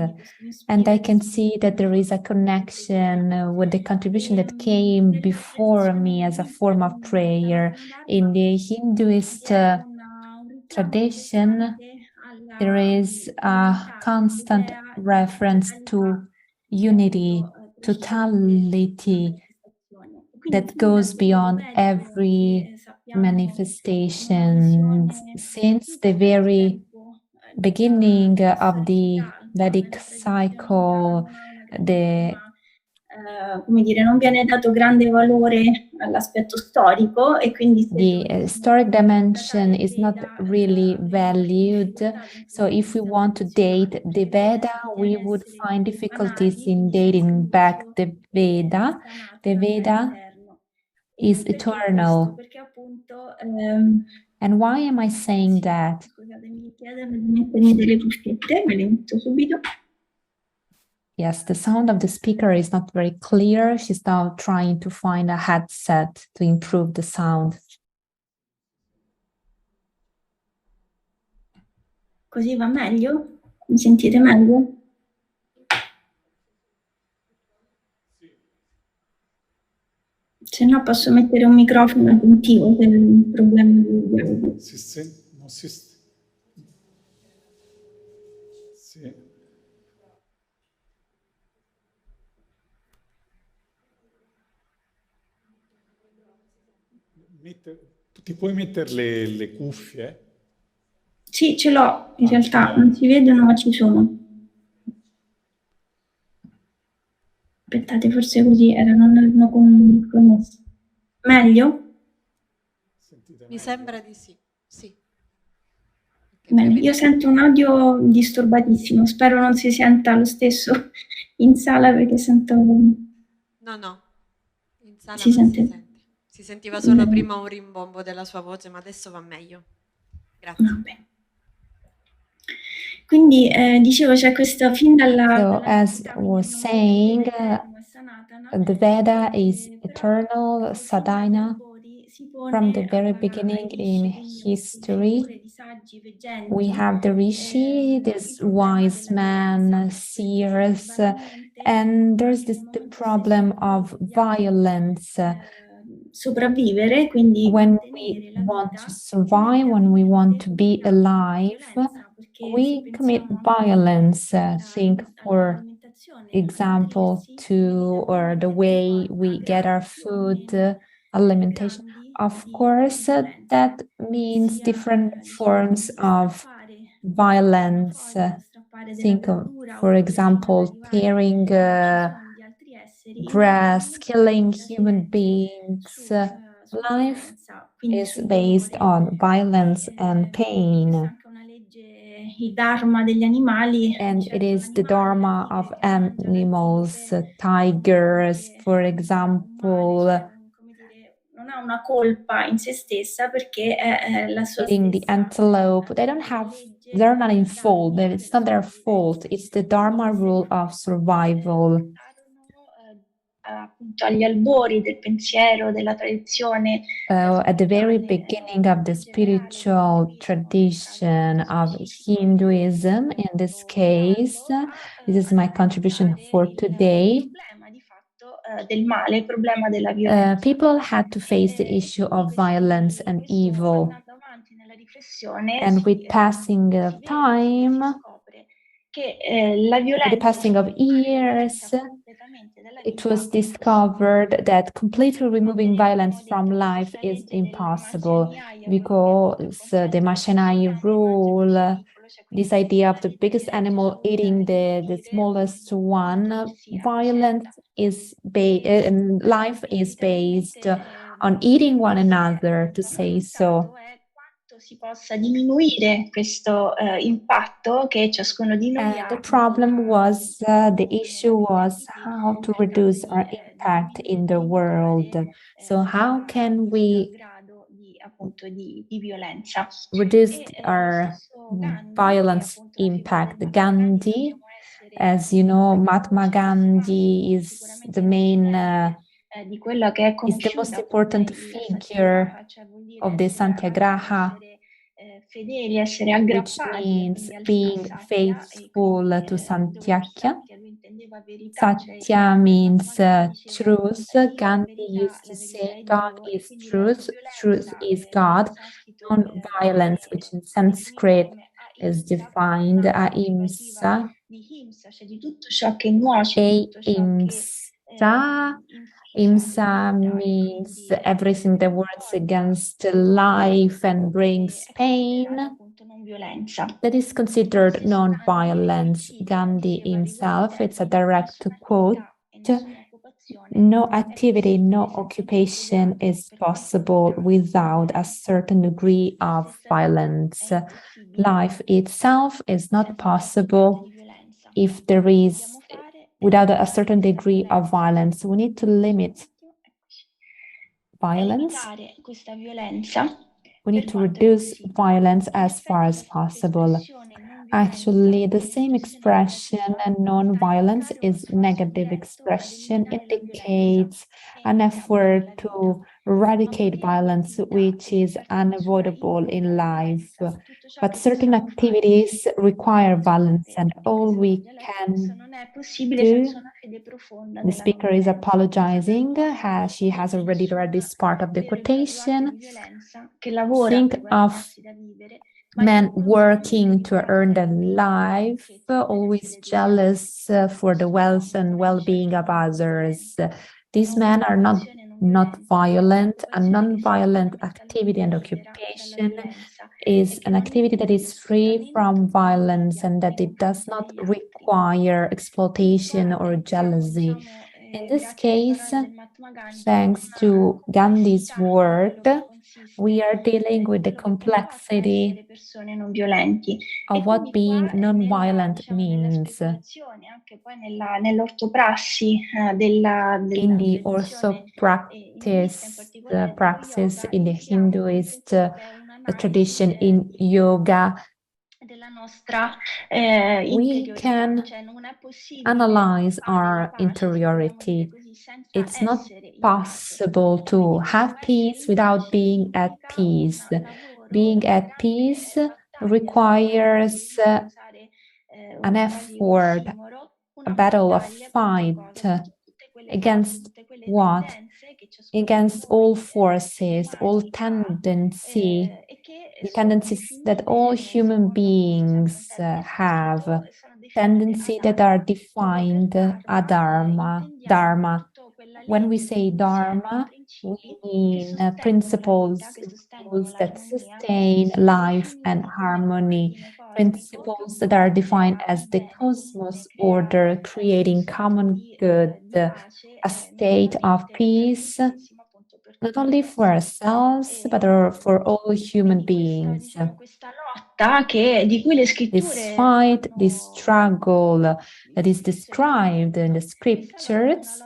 And I can see that there is a connection with the contribution that came before me as a form of prayer. In the Hinduist tradition, there is a constant reference to unity, totality that goes beyond every manifestation. Since the very beginning of the Vedic cycle, come dire, non viene dato grande valore all'aspetto storico e quindi the historic dimension is not really valued. So if we want to date the Veda, we would find difficulties in dating back the Veda. The Veda is eternal. And why am I saying that? Scusatemi chiedermi di mettermi delle cuffiette, me le metto subito. Yes, the sound of the speaker is not very clear. She's now trying to find a headset to improve the sound. Così va meglio? Mi sentite meglio? Se no posso mettere un microfono aggiuntivo per il problema di dialogo. Sì. Ti puoi mettere le cuffie? Sì, ce l'ho, in realtà non si vedono ma ci sono. Aspettate, forse così non erano connesse. Meglio? Mi sembra di sì, sì. Bene, io sento un audio disturbatissimo, spero non si senta lo stesso in sala perché sento... No, in sala si non sente. si sente. Si sentiva solo prima un rimbombo della sua voce, ma adesso va meglio. Grazie. Vabbè. Quindi dicevo c'è questo fin dalla... So as I was saying, the Veda is eternal, sadhana. From the very beginning in history, we have the Rishi, this wise man, seers, and there's the problem of violence. Sopravvivere, quindi when we want to survive, when we want to be alive, we commit violence. Think, for example, to or the way we get our food, alimentation. Of course, that means different forms of violence. Think of, for example, tearing grass, killing human beings. Life is based on violence and pain. And it is the dharma of animals, tigers, for example. Eating the antelope, they're not in fault, it's not their fault, it's the dharma rule of survival. Agli albori del pensiero, della tradizione. At the very beginning of the spiritual tradition of Hinduism, in this case, this is my contribution for today. People had to face the issue of violence and evil. And with passing of time, with the passing of years, it was discovered that completely removing violence from life is impossible because the Mashanai rule, this idea of the biggest animal eating the smallest one, life is based on eating one another, to say so. Si possa diminuire questo impatto che ciascuno di noi ha. The problem was, the issue was how to reduce our impact in the world. So how can we reduce our violence impact? Gandhi, as you know, Mahatma Gandhi is the main is the most important figure of the Satyagraha fedeli, essere which aggrappati means quindi being al faithful Satya, to quindi dove Santyakya. Satya lui intendeva verità, cioè Satya means Mahatma Gandhi diceva truth. Dio è Gandhi verità, used to la say verità è God Dio, e is quindi la non truth, truth violenza is in God. sanscrito Non-violence, which in viene Sanskrit definita come is Ahimsa, con defined una prospettiva Ahimsa. di Himsa, cioè di tutto ciò che nuoce, di tutto ciò che Ahimsa. Ahimsa means everything that works against life and brings pain. That is considered non-violence. Gandhi himself, it's a direct quote. No activity, no occupation is possible without a certain degree of violence. Life itself is not possible if there is without a certain degree of violence. We need to limit violence. We need to reduce violence as far as possible. Actually, the same expression, non-violence, is negative expression, indicates an effort to eradicate violence, which is unavoidable in life. But certain activities require violence, and all we can do. The speaker is apologizing. She has already read this part of the quotation. Think of men working to earn their life, always jealous for the wealth and well-being of others. These men are not violent. A non-violent activity and occupation is an activity that is free from violence and that it does not require exploitation or jealousy. In this case, thanks to Gandhi's word, we are dealing with the complexity of what being non-violent means. In the orthopractice, praxis in the Hinduist tradition, in yoga, we can analyze our interiority. It's not possible to have peace without being at peace. Being at peace requires an effort, a battle, a fight against what? Against all forces, all tendencies, the tendencies that all human beings have, tendencies that are defined dharma. When we say dharma, we mean principles, rules that sustain life and harmony, principles that are defined as the cosmos order, creating common good, a state of peace, not only for ourselves, but for all human beings. This fight, this struggle that is described in the scriptures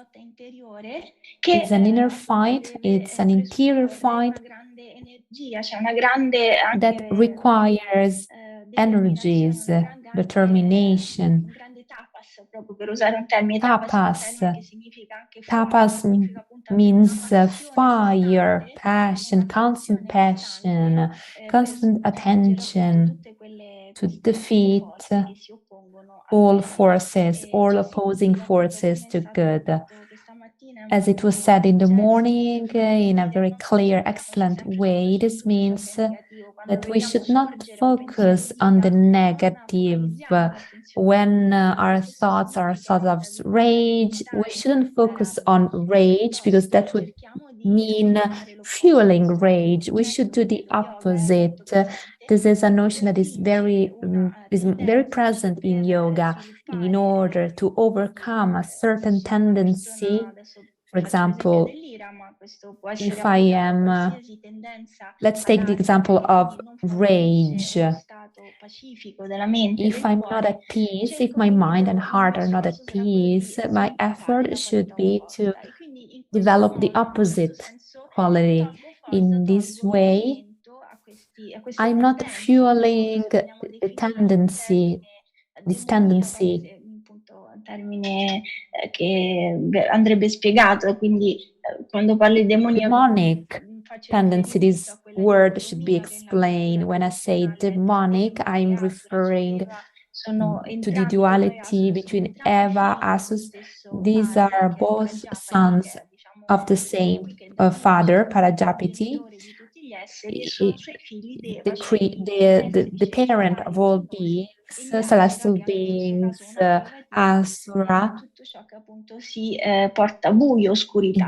is an inner fight, it's an interior fight that requires energies, determination. Tapas means fire, passion, constant passion, constant attention to defeat all forces, all opposing forces to good. As it was said in the morning, in a very clear, excellent way, this means that we should not focus on the negative. When our thoughts are thoughts of rage, we shouldn't focus on rage because that would mean fueling rage. We should do the opposite. This is a notion that is very present in yoga. In order to overcome a certain tendency, for example, if I am, let's take the example of rage. If I'm not at peace, if my mind and heart are not at peace, my effort should be to develop the opposite quality. In this way, I'm not fueling the tendency, this tendency. Termine che andrebbe spiegato, quindi quando parli demoniaco, demonic tendency, this word should be explained. When I say demonic, I'm referring to the duality between Eva, Asus. These are both sons of the same father, Parajapati. The parent of all beings, celestial beings, Asura,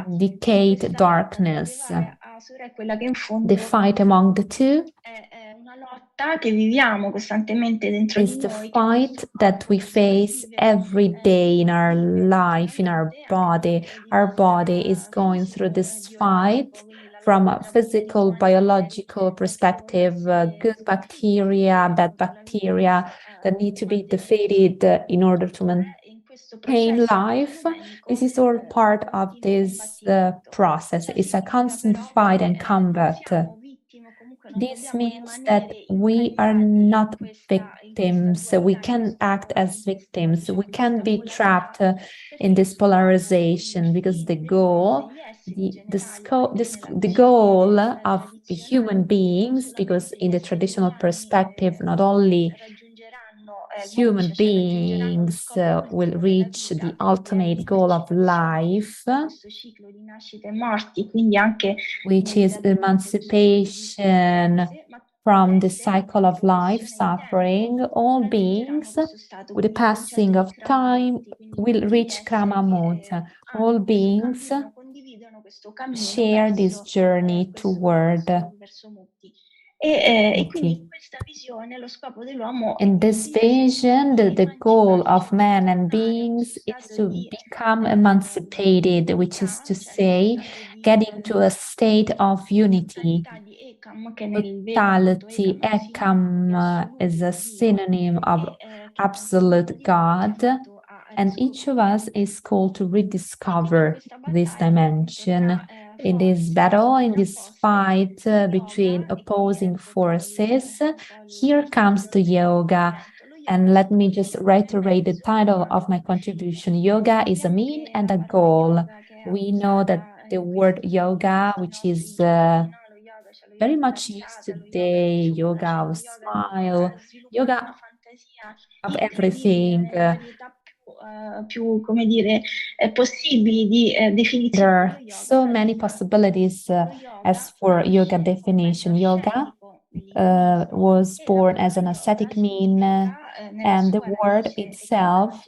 indicate darkness. The fight among the two is the fight that we face every day in our life, in our body. Our body is going through this fight from a physical, biological perspective, good bacteria, bad bacteria that need to be defeated in order to maintain life. This is all part of this process. It's a constant fight and combat. This means that we are not victims. We can act as victims. We can be trapped in this polarization, because the goal, the goal of human beings, because in the traditional perspective, not only human beings will reach the ultimate goal of life, which is emancipation from the cycle of life, suffering. All beings, with the passing of time, will reach Kramamut. All beings share this journey toward Mutti. In this vision, the goal of man and beings is to become emancipated, which is to say, getting to a state of unity. Totality, Ekam, is a synonym of absolute God, and each of us is called to rediscover this dimension. In this battle, in this fight between opposing forces, here comes the yoga. And let me just reiterate the title of my contribution. Yoga is a mean and a goal. We know that the word yoga, which is very much used today, yoga of smile, yoga of everything. There are so many possibilities as for yoga definition. Yoga was born as an ascetic mean, and the word itself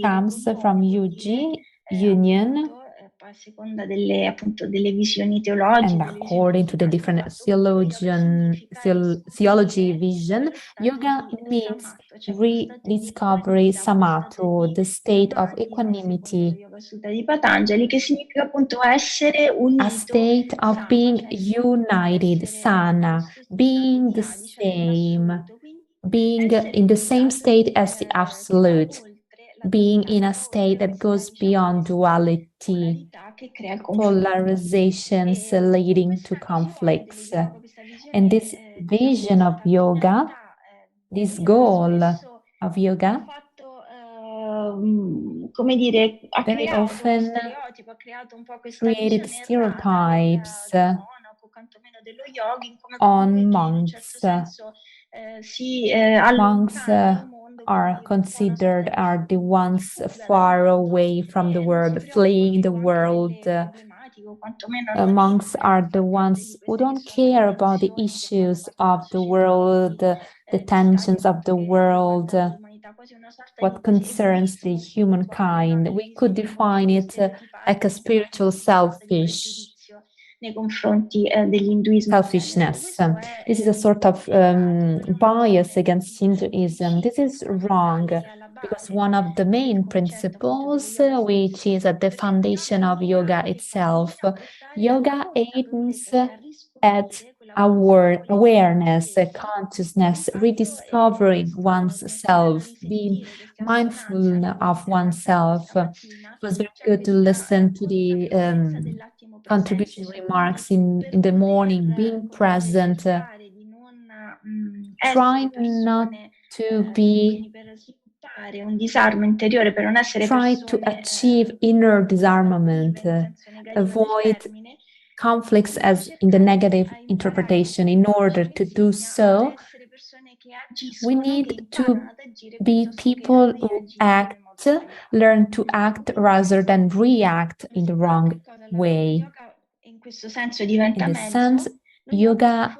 comes from yuji, union, and according to the different theology vision, yoga means rediscovery samatha, the state of equanimity, a state of being united, sana, being the same, being in the same state as the absolute, being in a state that goes beyond duality, polarizations leading to conflicts. And this vision of yoga, this goal of yoga, very often created stereotypes on monks. Monks are considered the ones far away from the world, fleeing the world. Monks are the ones who don't care about the issues of the world, the tensions of the world, what concerns the humankind. We could define it like a spiritual selfishness. This is a sort of bias against Hinduism. This is wrong, because one of the main principles, which is at the foundation of yoga itself, yoga aims at awareness, consciousness, rediscovering one's self, being mindful of oneself. It was very good to listen to the contribution remarks in the morning, being present, trying not to be, try to achieve inner disarmament, avoid conflicts as in the negative interpretation. In order to do so, we need to be people who act, learn to act rather than react in the wrong way. In this sense, the yoga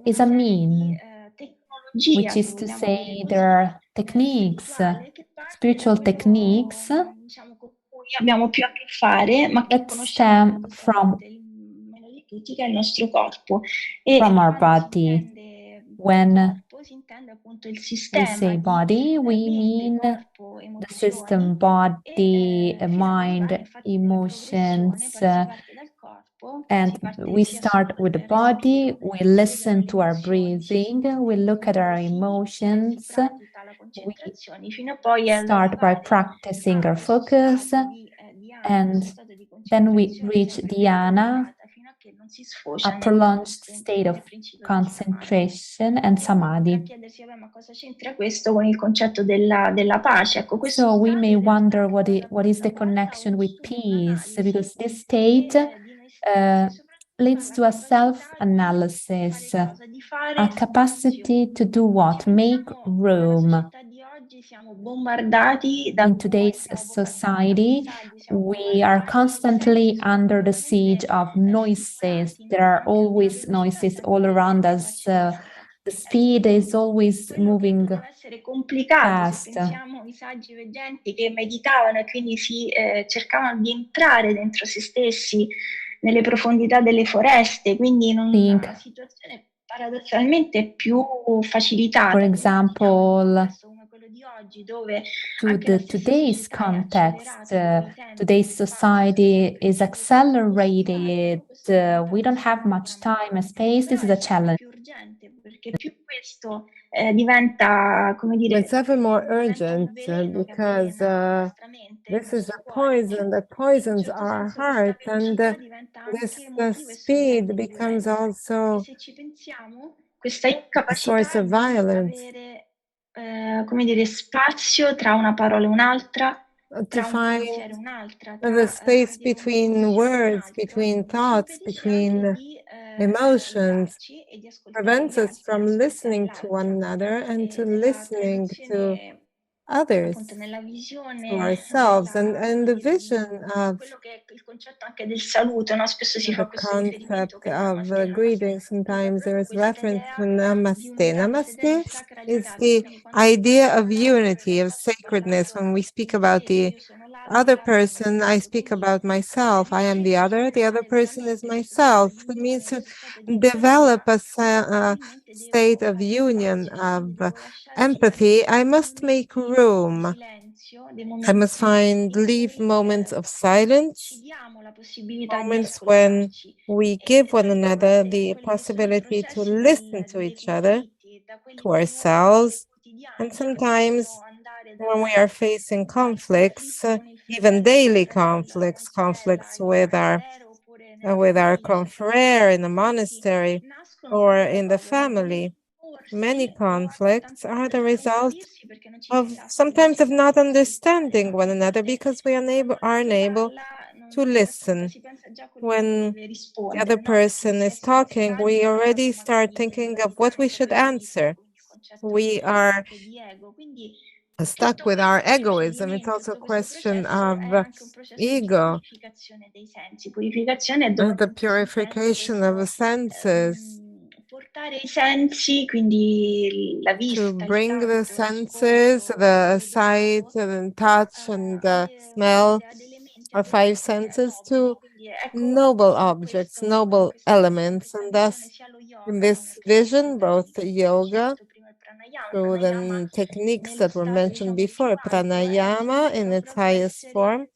is a mean, which is to say there are techniques, spiritual techniques that stem from our body. When we say body, we mean the system, body, mind, emotions, and we start with the body, we listen to our breathing, we look at our emotions, we start by practicing our focus, and then we reach dhyana, a prolonged state of concentration and samadhi. So we may wonder what is the connection with peace, because this state leads to a self-analysis, a capacity to do what? Make room. In today's society, we are constantly under the siege of noises. There are always noises all around us. The speed is always moving fast. Nelle profondità delle foreste, quindi in una situazione paradossalmente più facilitata. For example, to today's context, today's society is accelerated. We don't have much time and space. This is a challenge. It's ever more urgent because this is a poison that poisons our heart, and this speed becomes also a source of violence. To find the space between words, between thoughts, between emotions prevents us from listening to one another and to listening to others, to ourselves, and the vision of the concept of greeting. Sometimes there is reference to namaste. Namaste is the idea of unity, of sacredness. When we speak about the other person, I speak about myself. I am the other person is myself. It means to develop a state of union, of empathy. I must make room. I must leave moments of silence, moments when we give one another the possibility to listen to each other, to ourselves, and sometimes when we are facing conflicts, even daily conflicts with our confrere in the monastery or in the family. Many conflicts are the result of sometimes of not understanding one another because we are unable to listen. When the other person is talking, we already start thinking of what we should answer. We are stuck with our egoism. It's also a question of ego, the purification of the senses, to bring the senses, the sight and touch and the smell, our five senses, to noble objects, noble elements. And thus, in this vision, both yoga, through the techniques that were mentioned before, pranayama in its highest form,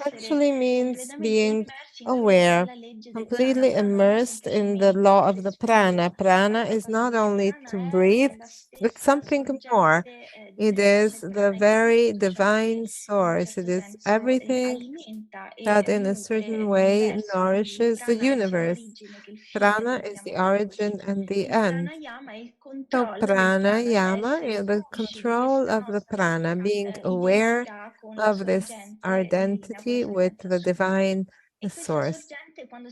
actually means being aware, completely immersed in the law of the prana. Prana is not only to breathe, but something more. It is the very divine source. It is everything that in a certain way nourishes the universe. Prana is the origin and the end. So pranayama is the control of the prana, being aware of this identity with the divine source.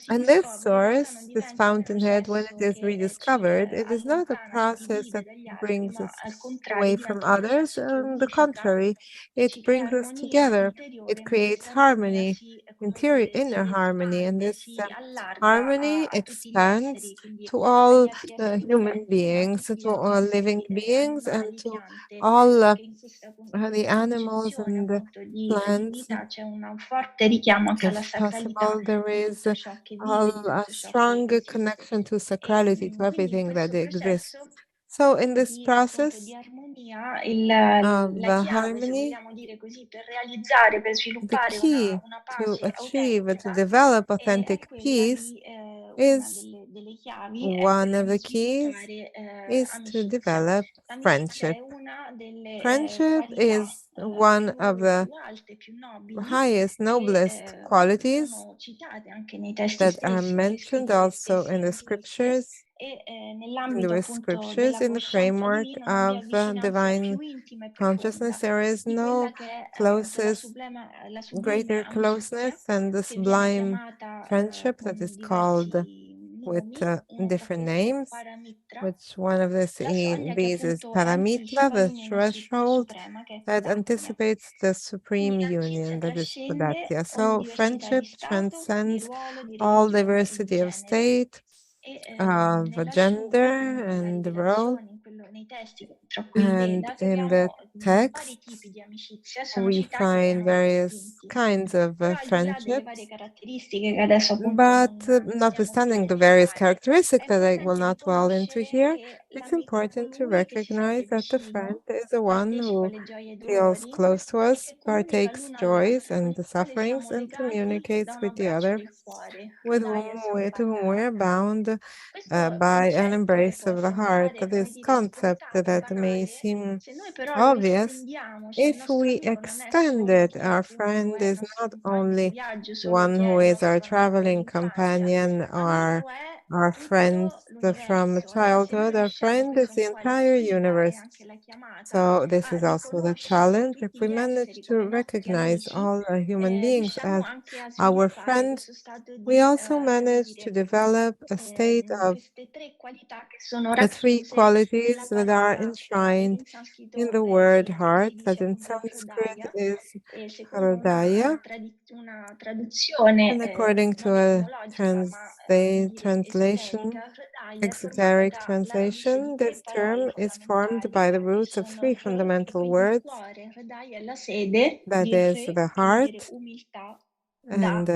And this source, this fountainhead, when it is rediscovered, it is not a process that brings us away from others. On the contrary, it brings us together. It creates harmony, inner harmony, and this harmony expands to all human beings, to all living beings, and to all the animals and the plants. If possible, there is a strong connection to sacrality, to everything that exists. So in this process of harmony, the key to achieve, to develop authentic peace is one of the keys is to develop friendship. Friendship is one of the highest, noblest qualities that are mentioned also in the scriptures, Hinduist scriptures, in the framework of divine consciousness. There is no greater closeness than the sublime friendship that is called with different names, which one of these is paramitra, the threshold that anticipates the supreme union, that is Buddhatya. So friendship transcends all diversity of state, of gender and role. And in the text, we find various kinds of friendships, but notwithstanding the various characteristics that I will not dwell into here, it's important to recognize that the friend is the one who feels close to us, partakes joys and the sufferings, and communicates with the other, to whom we are bound by an embrace of the heart. This concept that may seem obvious, if we extend it, our friend is not only one who is our traveling companion or our friend from childhood. Our friend is the entire universe. So this is also the challenge. If we manage to recognize all human beings as our friends, we also manage to develop a state of the three qualities that are enshrined in the word heart, that in Sanskrit is Hridaya. And according to a translation, exoteric translation, this term is formed by the roots of three fundamental words, that is the heart, and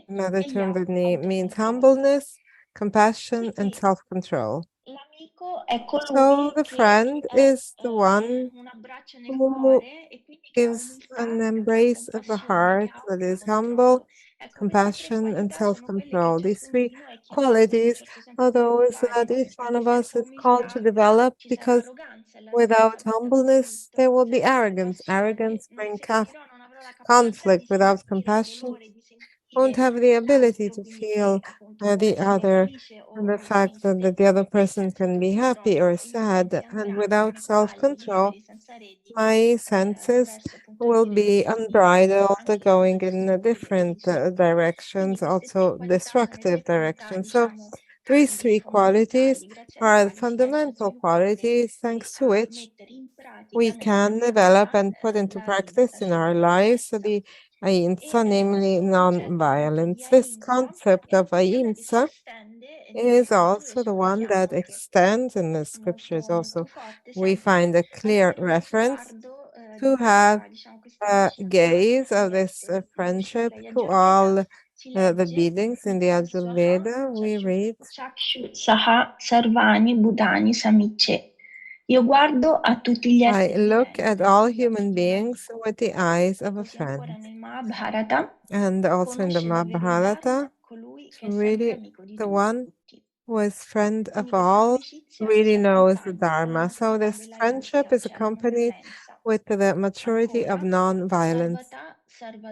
another term that means humbleness, compassion, and self-control. So the friend is the one who gives an embrace of the heart that is humble, compassion, and self-control. These three qualities are those that each one of us is called to develop, because without humbleness, there will be arrogance. Arrogance brings conflict. Without compassion, won't have the ability to feel the other, and the fact that the other person can be happy or sad. And without self-control, my senses will be unbridled, going in different directions, also destructive directions. So these three qualities are fundamental qualities thanks to which we can develop and put into practice in our lives the Ahimsa, namely non-violence. This concept of Ahimsa is also the one that extends in the scriptures. Also, we find a clear reference to have a gaze of this friendship to all the beings. In the Ayurveda, we read, Saha Sarvani Budhani Samiche. I look at all human beings with the eyes of a friend. And also in the Mahabharata, really the one who is friend of all really knows the Dharma. So this friendship is accompanied with the maturity of non-violence,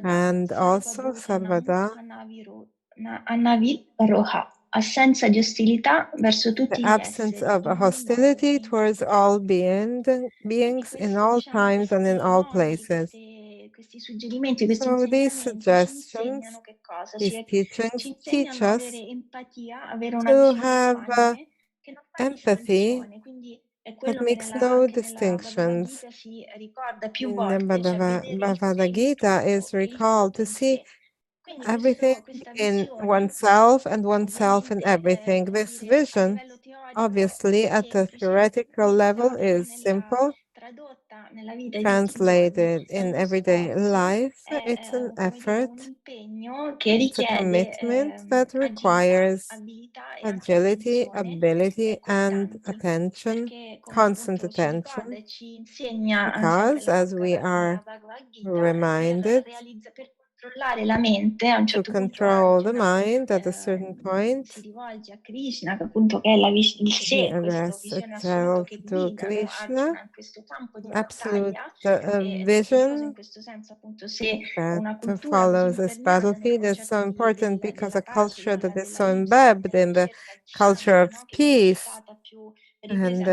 and also Sarvada, the absence of hostility towards all beings in all times and in all places. So these suggestions, these teachings teach us to have empathy that makes no distinctions. In the Bhagavad Gita is recalled to see everything in oneself and oneself in everything. This vision, obviously, at the theoretical level is simple. Translated in everyday life, it's an effort, it's a commitment that requires agility, ability, and attention, constant attention, because as we are reminded, to control the mind at a certain point, he addresses itself to Krishna, absolute vision that follows this battlefield is so important because a culture that is so embedded in the culture of peace and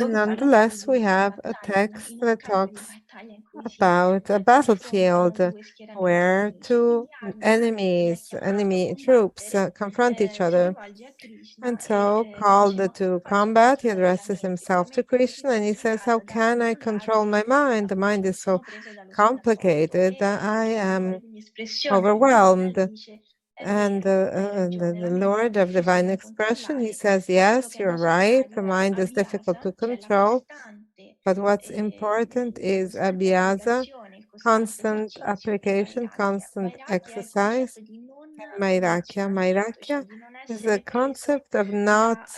nonetheless we have a text that talks about a battlefield where two enemy troops confront each other. And so, called to combat, he addresses himself to Krishna and he says, how can I control my mind? The mind is so complicated that I am overwhelmed. And the Lord of Divine Expression, he says, yes, you're right, the mind is difficult to control, but what's important is abhyasa, constant application, constant exercise, and Mainardi. Mainardi is the concept of not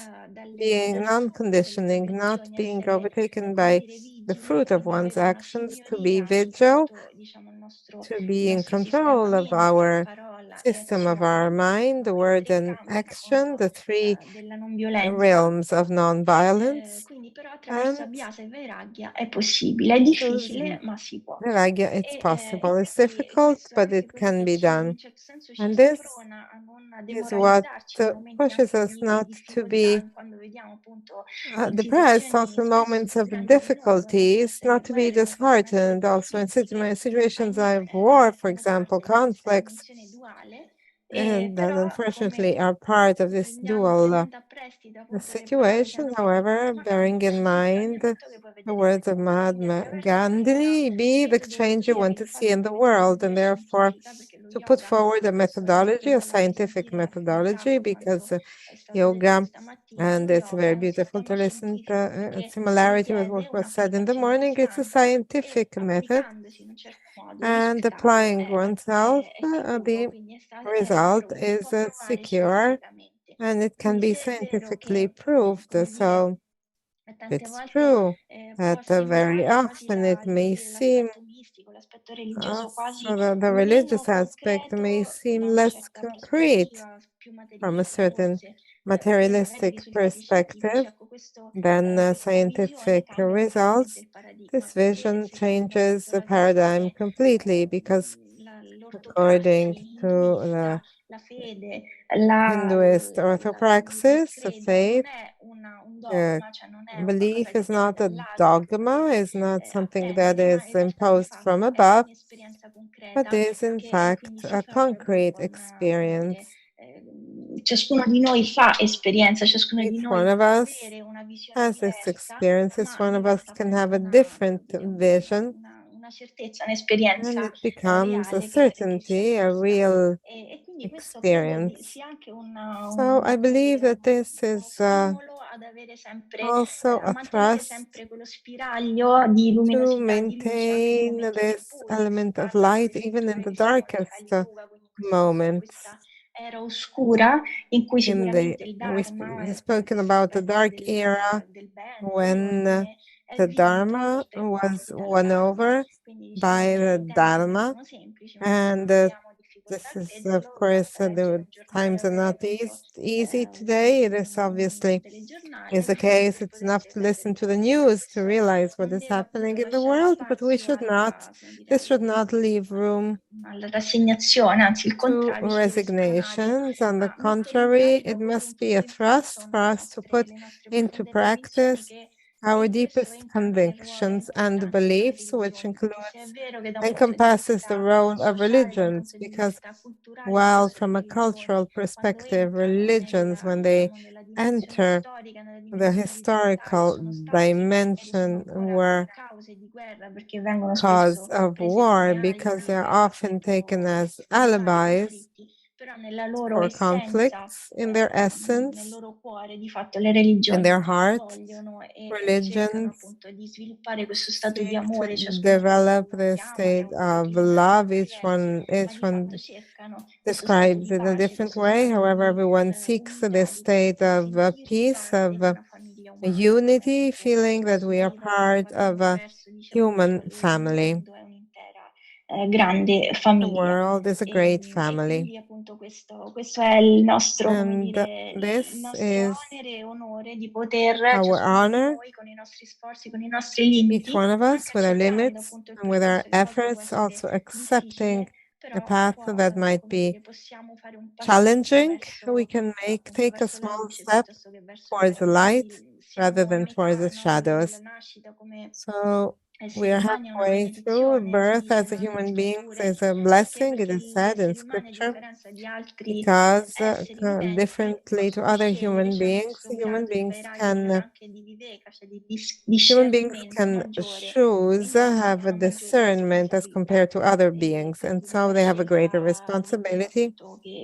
being non-conditioning, not being overtaken by the fruit of one's actions, to be vigil, to be in control of our system of our mind, the word and action, the three realms of non-violence. And Vairagya, it's possible. It's difficult, but it can be done. And this is what pushes us not to be depressed, also moments of difficulties, not to be disheartened, also in situations of war, for example, conflicts, and that unfortunately are part of this dual situation. However, bearing in mind the words of Mahatma Gandhi, be the change you want to see in the world, and therefore to put forward a methodology, a scientific methodology, because yoga, and it's very beautiful to listen to similarity with what was said in the morning, it's a scientific method, and applying oneself, the result is secure, and it can be scientifically proved. So it's true that very often it may seem also the religious aspect may seem less concrete from a certain materialistic perspective than scientific results. This vision changes the paradigm completely, because according to the Hinduist orthopraxis, the faith, belief is not a dogma, is not something that is imposed from above, but is in fact a concrete experience. Each one of us has this experience. Each one of us can have a different vision, and it becomes a certainty, a real experience. So I believe that this is also a thrust to maintain this element of light even in the darkest moments. We've spoken about the dark era when the Dharma was won over by the Dharma, and this is, of course, the times are not easy today. It is obviously is the case. It's enough to listen to the news to realize what is happening in the world, but we should not, this should not leave room to resignations. On the contrary, it must be a thrust for us to put into practice our deepest convictions and beliefs, which encompasses the role of religions, because while from a cultural perspective, religions, when they enter the historical dimension, were cause of war, because they're often taken as alibis for conflicts. In their essence, in their heart, religions seek to develop the state of love. Each one describes it in a different way. However, everyone seeks the state of peace, of unity, feeling that we are part of a human family. The world is a great family. And this is our honor, each one of us with our limits and with our efforts, also accepting a path that might be challenging. We can take a small step towards the light rather than towards the shadows. So we are halfway through. Birth as a human being is a blessing, it is said in scripture, because differently to other human beings can choose, have a discernment as compared to other beings, and so they have a greater responsibility in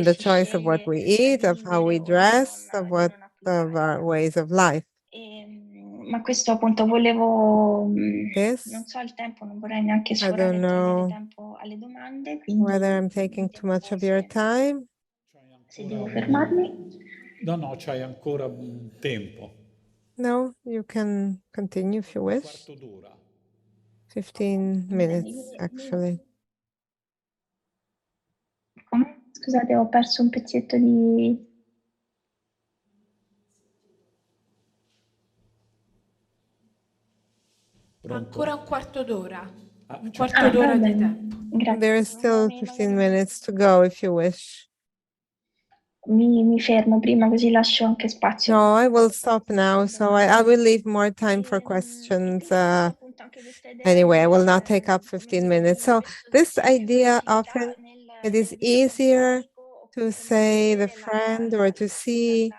the choice of what we eat, of how we dress, of our ways of life. Ma questo appunto volevo, non so il tempo, non vorrei neanche sforare troppo tempo alle domande, whether I'm taking too much of your time. Se devo fermarmi. No, c'hai ancora tempo. No, you can continue if you wish. 15 minutes, actually. Come? Scusate, ho perso un pezzetto di... Ancora un quarto d'ora. Un quarto d'ora di tempo. Grazie. There is still 15 minutes to go if you wish. Mi fermo prima così lascio anche spazio. No, I will stop now, so I will leave more time for questions. Anyway, I will not take up 15 minutes. So this idea, often it is easier to say the friend or to see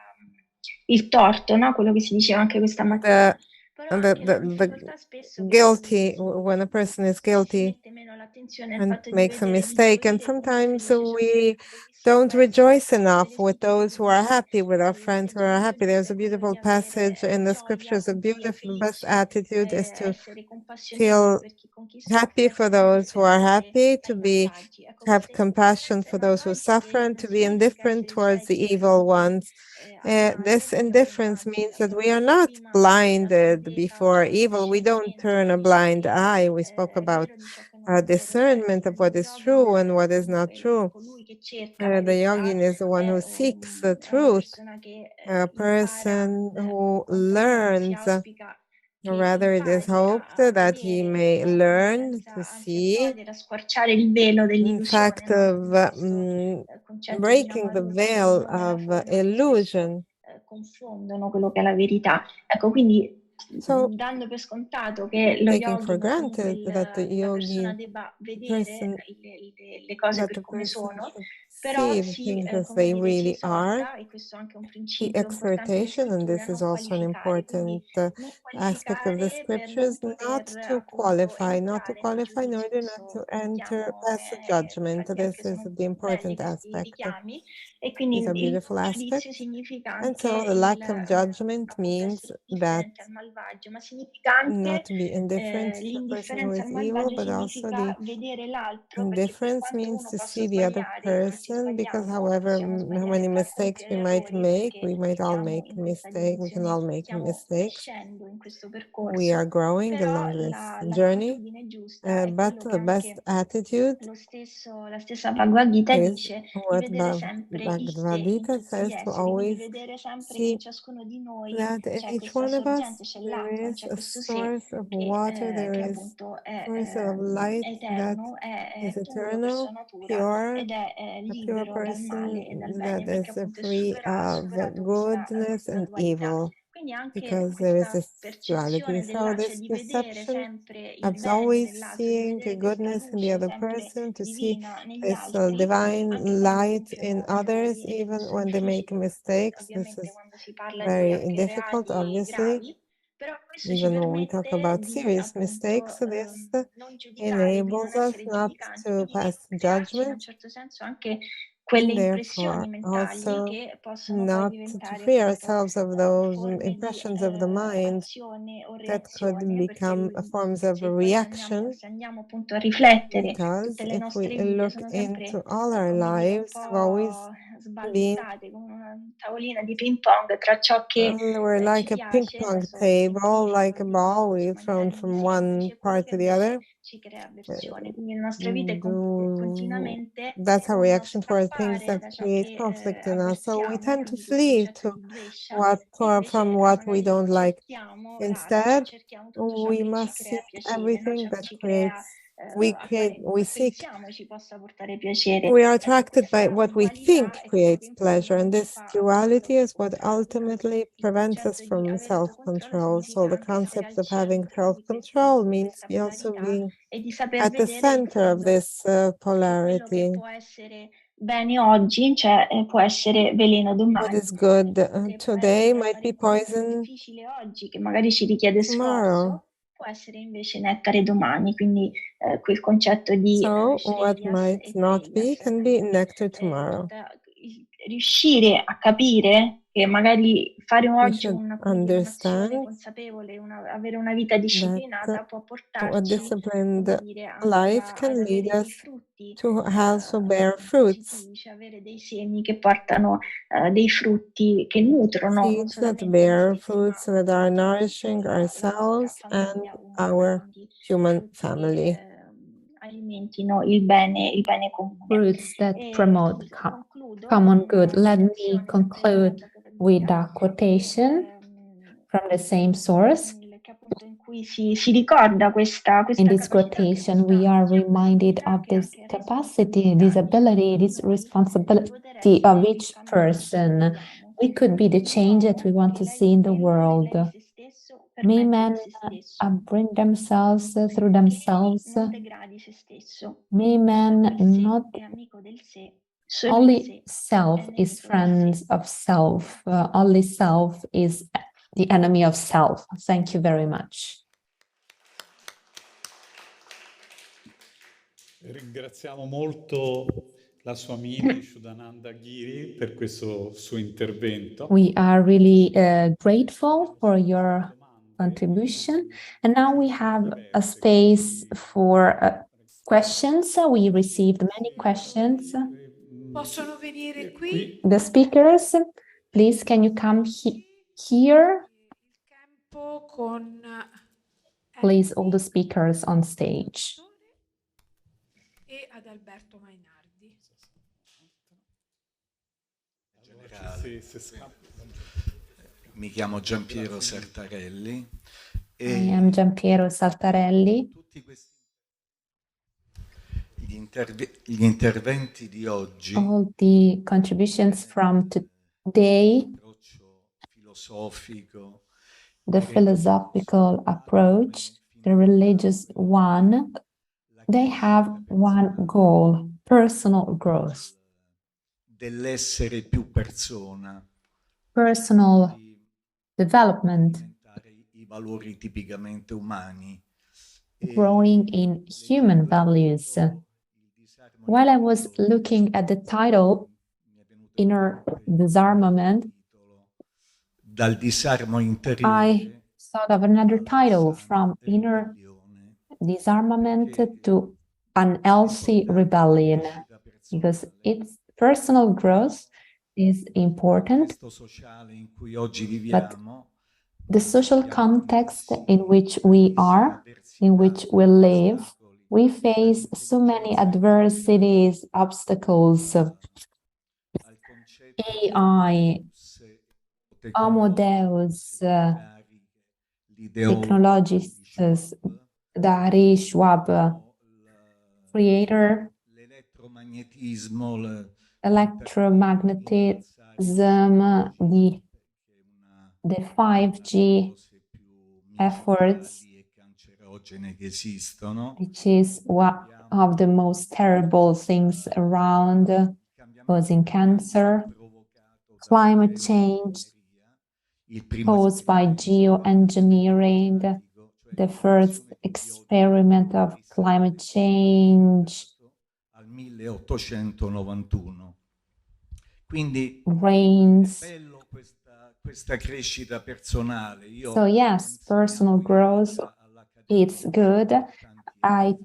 il torto, no? Quello che si diceva anche questa mattina. the guilty, when a person is guilty and makes a mistake. And sometimes we don't rejoice enough with those who are happy, with our friends who are happy. There's a beautiful passage in the scriptures, a beautiful, best attitude is to feel happy for those who are happy, to have compassion for those who suffer, and to be indifferent towards the evil ones. This indifference means that we are not blinded before evil. We don't turn a blind eye. We spoke about discernment of what is true and what is not true. The yogin is the one who seeks the truth, a person who learns. Or rather, it is hoped that he may learn to see, in fact, of breaking the veil of illusion. So, taking for granted that the yogi person, that the person should see the things as they really are, the exhortation, and this is also an important aspect of the scriptures, not to qualify in order not to pass a judgment. This is the important aspect. These are beautiful aspects. And so the lack of judgment means that not to be indifferent to the person who is evil, but also the indifference means to see the other person, because however many mistakes we might make, we might all make mistakes, we can all make mistakes. We are growing along this journey, but the best attitude is what Bhagavad Gita says, to always see that in each one of us there is a source of water, there is a source of light that is eternal, pure, a pure person that is free of goodness and evil. because there is this duality. So this perception of always seeing the goodness in the other person, to see this divine light in others, even when they make mistakes. This is very difficult, obviously. Even when we talk about serious mistakes, this enables us not to pass judgment, and therefore also not to free ourselves of those impressions of the mind that could become forms of reaction. Because if we look into all our lives, we've always been we're like a ping pong table, like a ball we've thrown from one part to the other. That's our reaction towards things that create conflict in us. So we tend to flee to from what we don't like. Instead, we must seek everything that creates. We seek. We are attracted by what we think creates pleasure, and this duality is what ultimately prevents us from self-control. So the concept of having self-control means also being at the center of this polarity. What is good today might be poison tomorrow. So what might not be can be nectar tomorrow. We should understand that a disciplined life can lead us to also bear fruits. Seeds that bear fruits that are nourishing ourselves and our human family. Fruits that promote common good. Let me conclude with a quotation from the same source. In this quotation, we are reminded of this capacity, this ability, this responsibility of each person. We could be the change that we want to see in the world. May men bring themselves through themselves. May man not only self is friends of self, only self is the enemy of self. Thank you very much. Ringraziamo molto la Svamini Shuddhananda Giri per questo suo intervento. We are really grateful for your contribution. And now we have a space for questions. We received many questions. Possono venire qui. The speakers, please, can you come here? Please, all the speakers on stage. E Adalberto Mainardi. Mi chiamo Giampiero Sartarelli. I am Giampiero Sartarelli. Gli interventi di oggi, all the contributions from today, the philosophical approach, the religious one, they have one goal: personal growth. Dell'essere più persona. Personal development. I valori tipicamente umani. Growing in human values. While I was looking at the title, Inner Disarmament, Dal disarmo interiore, I thought of another title, From Inner Disarmament to Unhealthy Rebellion, because its personal growth is important, but the social context in which we are, in which we live, we face so many adversities, obstacles, AI, Homo Deus, technologists, Dari Schwab, creator, electromagnetism, the the 5G efforts, which is one of the most terrible things around, causing cancer, climate change caused by geoengineering, the first experiment of climate change, rains. So yes, personal growth, it's good. I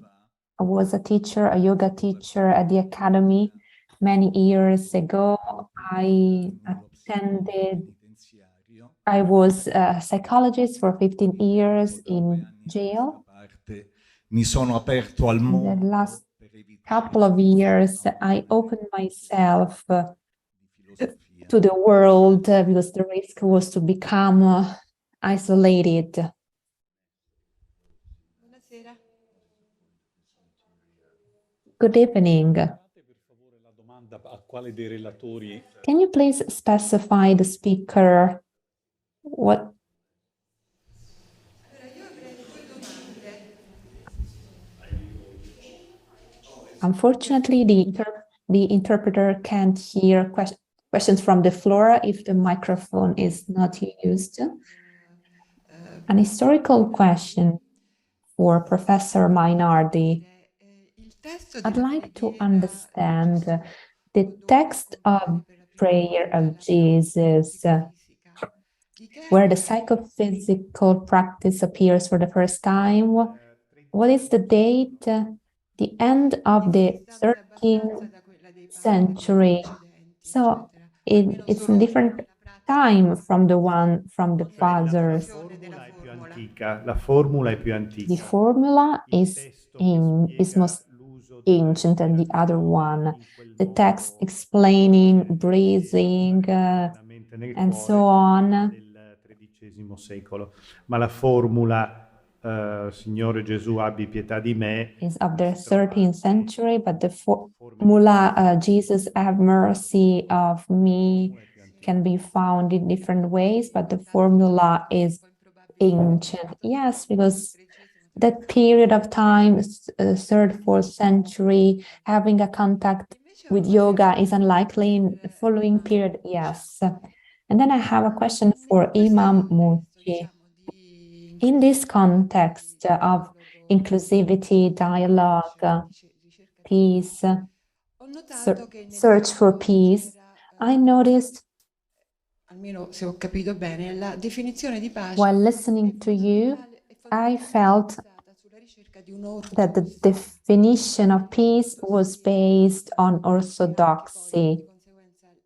was a teacher, a yoga teacher at the academy many years ago. I was a psychologist for 15 years in jail. In the last couple of years, I opened myself to the world because the risk was to become isolated. Good evening. Can you please specify the speaker? What? Unfortunately, the interpreter can't hear questions from the floor if the microphone is not used. An historical question for Professor Mainardi. I'd like to understand the text of prayer of Jesus, where the psychophysical practice appears for the first time. What is the date? The end of the 13th century. So it's a different time from the one from the fathers. La formula è più antica. The formula is most ancient than the other one. The text explaining breathing and so on. XIII secolo. Ma la formula Signore Gesù abbi pietà di me is of the 13th century, but the formula Jesus have mercy of me can be found in different ways, but the formula is ancient. Yes, because that period of time, 3rd, 4th century, having a contact with yoga is unlikely. In the following period, yes. And then I have a question for Imam Mocci. In this context of inclusivity, dialogue, peace, search for peace, I noticed while listening to you, I felt that the definition of peace was based on orthodoxy.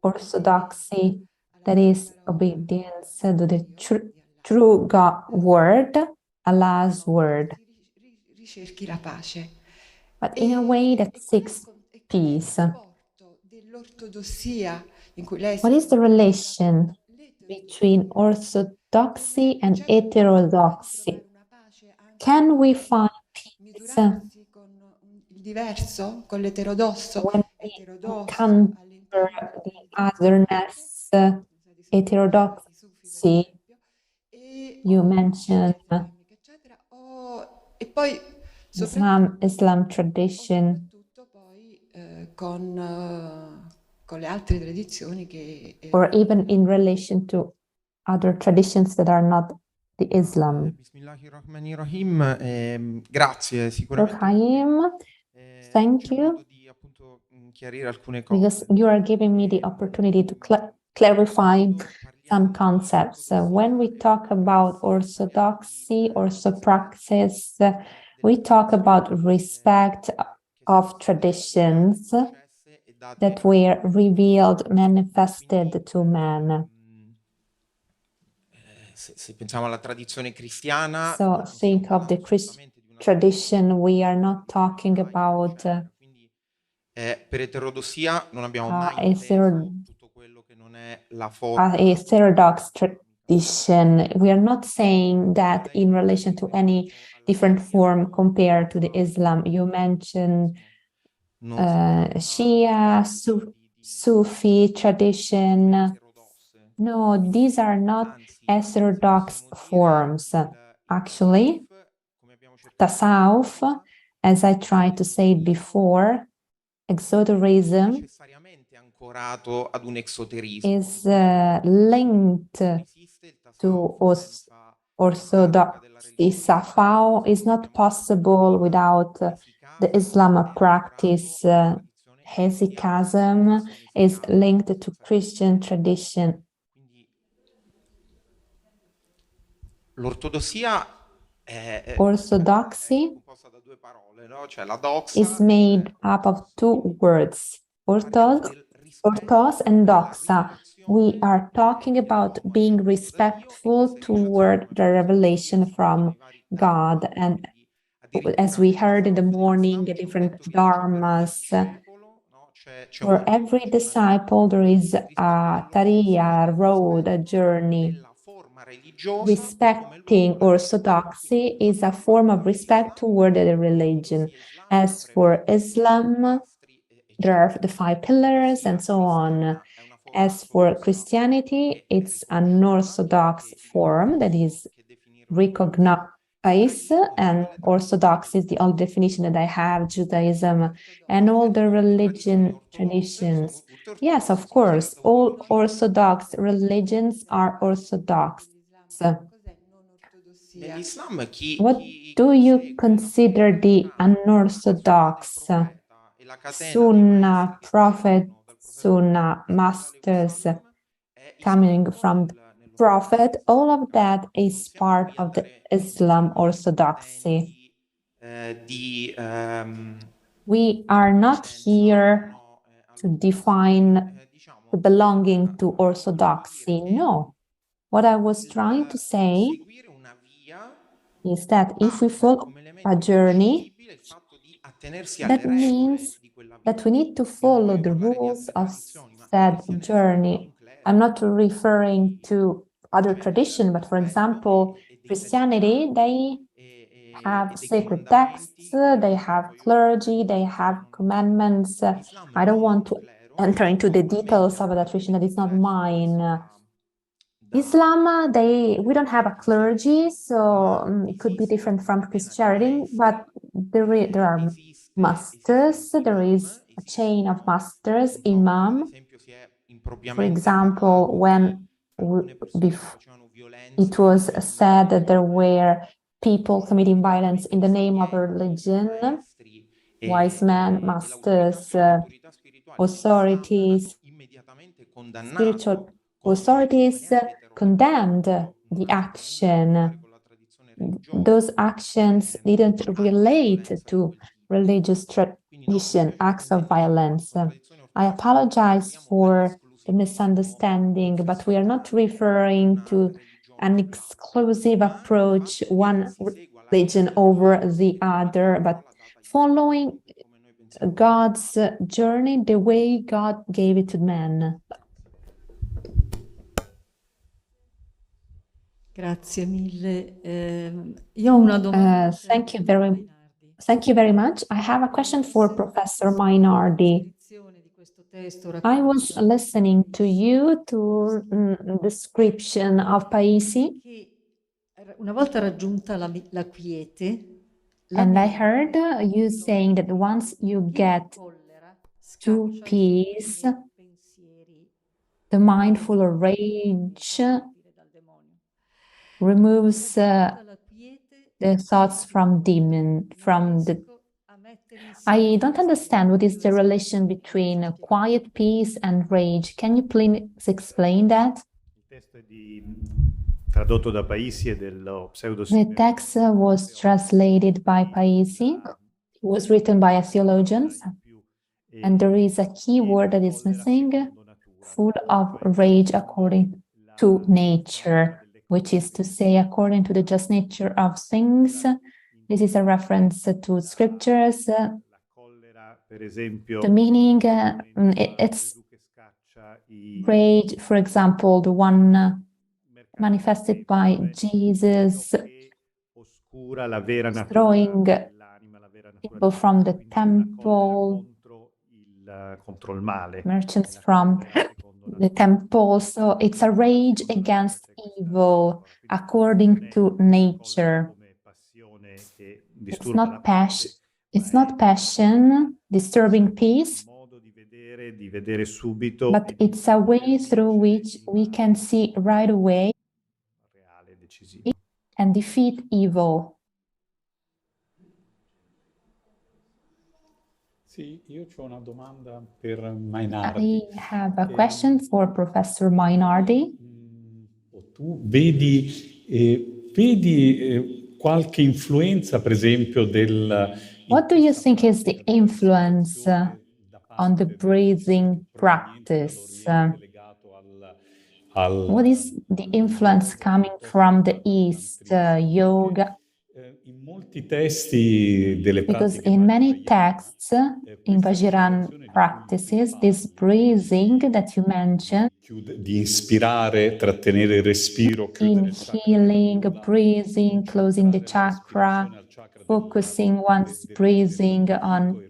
Orthodoxy, that is obedience to the true God word, Allah's word, but in a way that seeks peace. What is the relation between orthodoxy and heterodoxy? Can we find peace when we encounter the otherness, heterodoxy? You mentioned Islam tradition, or even in relation to other traditions that are not the Islam. Grazie, thank you, because you are giving me the opportunity to clarify some concepts. When we talk about orthodoxy, orthopraxis, we talk about respect of traditions that were revealed, manifested to man. So think of the Christian tradition. We are not talking about heterodox tradition. We are not saying that in relation to any different form compared to the Islam. You mentioned Shia, Sufi tradition, No, these are not heterodox forms. Actually, Tasawwuf, as I tried to say before, exoterism is linked to orthodoxy. Safao is not possible without the Islam practice. Hesychasm is linked to Christian tradition. Orthodoxy is made up of two words, orthos and doxa. We are talking about being respectful toward the revelation from God. And as we heard in the morning, the different dharmas. For every disciple, there is a tariya, a road, a journey. Respecting orthodoxy is a form of respect toward the religion. As for Islam, there are the 5 pillars and so on. As for Christianity, it's an orthodox form that is recognized, and orthodox is the old definition that I have, Judaism, and all the religion traditions. Yes, of course, all orthodox religions are orthodox. What do you consider the unorthodox? Sunnah, Prophet, Sunnah, masters coming from the Prophet, all of that is part of the Islam orthodoxy. We are not here to define the belonging to orthodoxy. No. What I was trying to say is that if we follow a journey, that means that we need to follow the rules of said journey. I'm not referring to other tradition, but for example, Christianity, they have sacred texts, they have clergy, they have commandments. I don't want to enter into the details of that tradition, that is not mine. Islam, we don't have a clergy, so it could be different from Christianity, but there are masters, there is a chain of masters, Imam. For example, when it was said that there were people committing violence in the name of a religion, wise men, masters, authorities, spiritual authorities condemned the action. Those actions didn't relate to religious tradition, acts of violence. I apologize for the misunderstanding, but we are not referring to an exclusive approach, one religion over the other, but following God's journey the way God gave it to man. Grazie mille. Io ho una domanda. Thank you very much. I have a question for Professor Mainardi. I was listening to you to description of Paisi. Una volta raggiunta la quiete, and I heard you saying that once you get to peace, the mindful rage removes the thoughts from I don't understand what is the relation between quiet peace and rage. Can you please explain that? The text was translated by Paisi. It was written by a theologian. And there is a key word that is missing, full of rage according to nature, which is to say, according to the just nature of things. This is a reference to scriptures. The meaning, it's rage, for example, the one manifested by Jesus throwing people from the temple, merchants from the Khenpo, so it's a rage against evil according to nature. It's not passion disturbing peace, but it's a way through which we can see right away and defeat evil. Sì, io ho una domanda per Mainardi. I have a question for Professor Mainardi. Tu vedi qualche influenza, per esempio, What do you think is the influence on the breathing practice? What is the influence coming from the East, yoga? Because in many texts, in Vajrayana practices, this breathing that you mentioned, di inspirare, trattenere il respiro, in healing, breathing, closing the chakra, focusing one's breathing on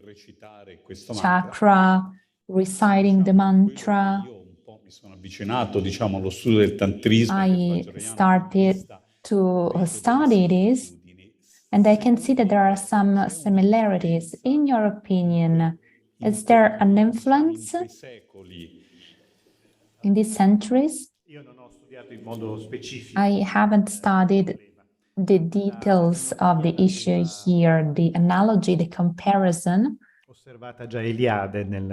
chakra, reciting the mantra. Mi sono avvicinato, diciamo, allo studio del tantrismo. I started to study this, and I can see that there are some similarities. In your opinion, is there an influence in these centuries? I haven't studied the details of the issue here. The analogy, the comparison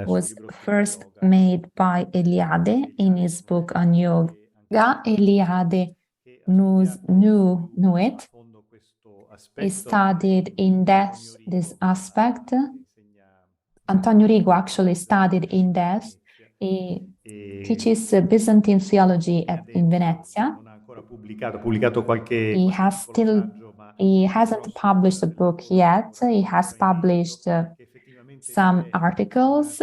was first made by Eliade in his book on yoga. Eliade knew it. He studied in depth this aspect. Antonio Rigo actually studied in depth. He teaches Byzantine theology in Venezia. He hasn't published a book yet. He has published some articles,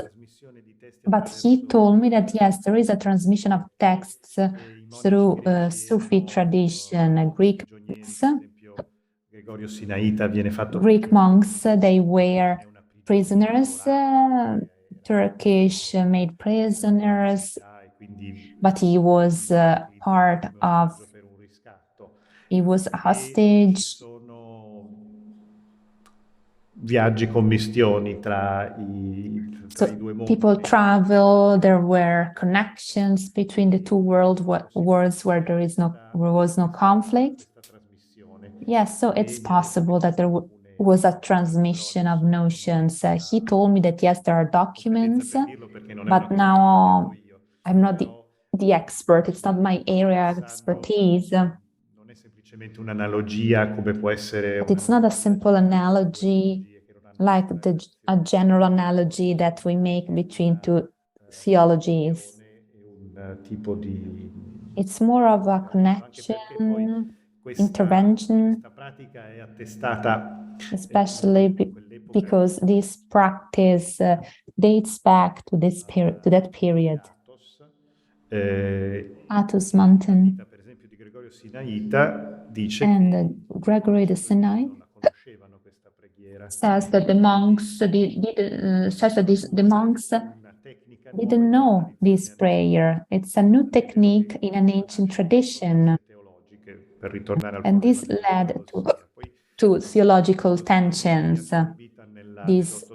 but he told me that yes, there is a transmission of texts through Sufi tradition, Greek monks, they were prisoners, Turkish made prisoners, but he was he was a hostage. So people travel, there were connections between the two worlds where there was no conflict. Yes, so it's possible that there was a transmission of notions. He told me that yes, there are documents, but now I'm not the expert. It's not my area of expertise. But it's not a simple analogy like a general analogy that we make between two theologies. It's more of a connection, intervention, especially because this practice dates back to that period. Athos Mountain and Gregory the Sinai says that the monks didn't know this prayer. It's a new technique in an ancient tradition, and this led to theological tensions. This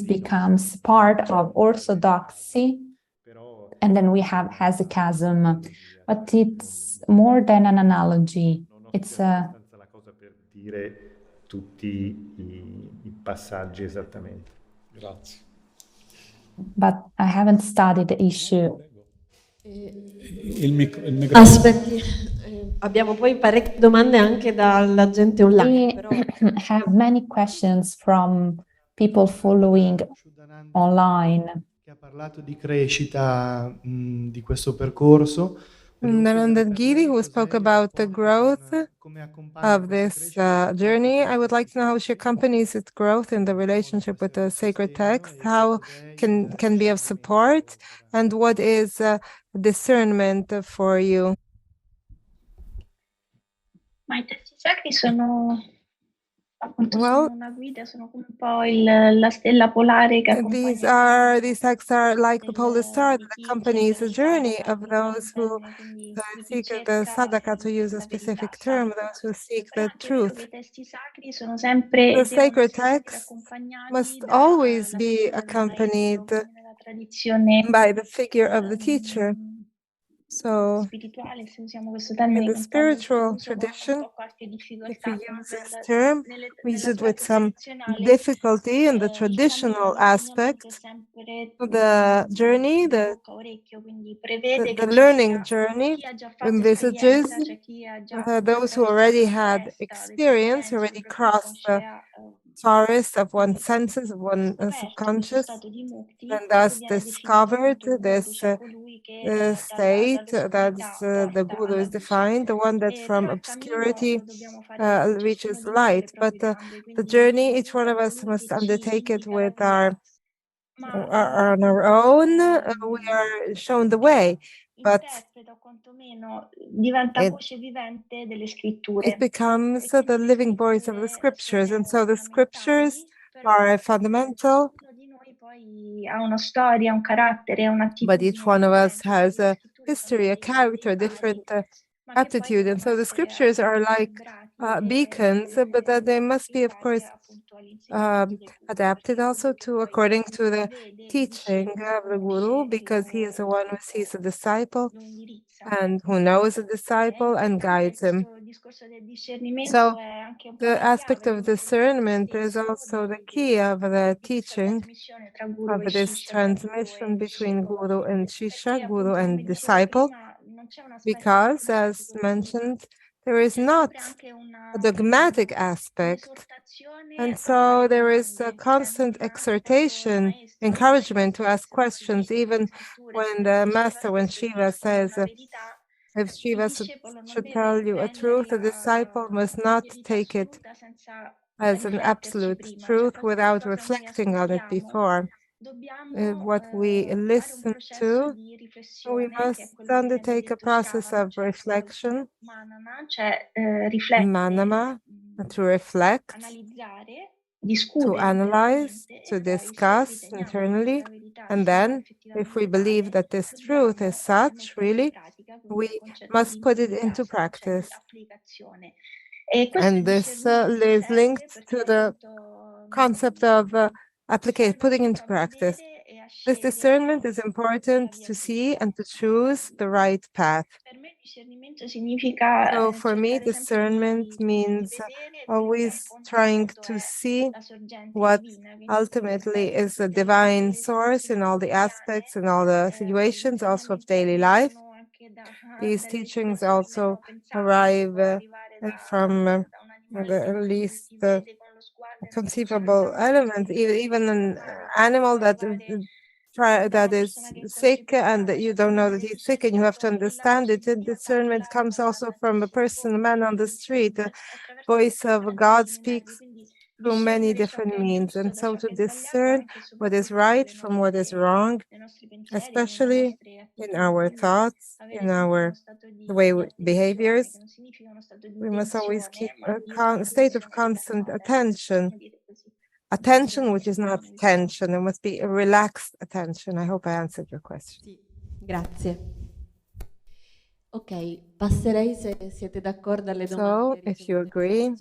becomes part of orthodoxy, and then we have hesychasm, but it's more than an analogy. It's a But I haven't studied the issue. Aspetti, abbiamo poi parecchie domande anche dalla gente online. We have many questions from people following online. Che ha parlato di crescita di questo percorso. Nanda Giri, who spoke about the growth of this journey. I would like to know how she accompanies its growth in the relationship with the sacred text, how can be of support, and what is discernment for you. Ma i testi sacri sono appunto sono una guida, sono come un po' la stella polare che accompagna these texts are like the polar star that accompanies the journey of those who seek the sadhaka, to use a specific term, those who seek the truth. I testi sacri sono sempre, The sacred texts must always be accompanied by the figure of the teacher. So, in the spiritual tradition, if we use this term, we use it with some difficulty in the traditional aspect. The journey, the learning journey envisages those who already had experience, already crossed the forest of one's senses, of one's subconscious, and thus discovered this state that the Guru is defined, the one that from obscurity reaches light. But the journey, each one of us must undertake it with on our own. We are shown the way, but it becomes the living voice of the scriptures, and so the scriptures are fundamental. But each one of us has a history, a character, a different aptitude, and so the scriptures are like beacons, but that they must be, of course, adapted also to according to the teaching of the Guru, because he is the one who sees the disciple and who knows the disciple and guides him. So the aspect of discernment is also the key of the teaching of this transmission between Guru and Shishya, Guru and disciple, because, as mentioned, there is not a dogmatic aspect, and so there is a constant exhortation, encouragement to ask questions, even when the master, when Shiva says, if Shiva should tell you a truth, the disciple must not take it as an absolute truth without reflecting on it before. What we listen to, we must undertake a process of reflection, manama, to reflect, to analyze, to discuss internally, and then, if we believe that this truth is such, really, we must put it into practice. And this is linked to the concept of putting into practice. This discernment is important to see and to choose the right path. So for me, discernment means always trying to see what ultimately is the divine source in all the aspects, in all the situations, also of daily life. These teachings also arrive from the least conceivable element, even an animal that is sick and that you don't know that he's sick and you have to understand it. And discernment comes also from a person, a man on the street. The voice of God speaks through many different means, and so to discern what is right from what is wrong, especially in our thoughts, in our behaviors, we must always keep a state of constant attention. Attention, which is not tension. It must be a relaxed attention. I hope I answered your question. Sì, grazie. Ok, passerei, se siete d'accordo, alle domande. So, if you agree,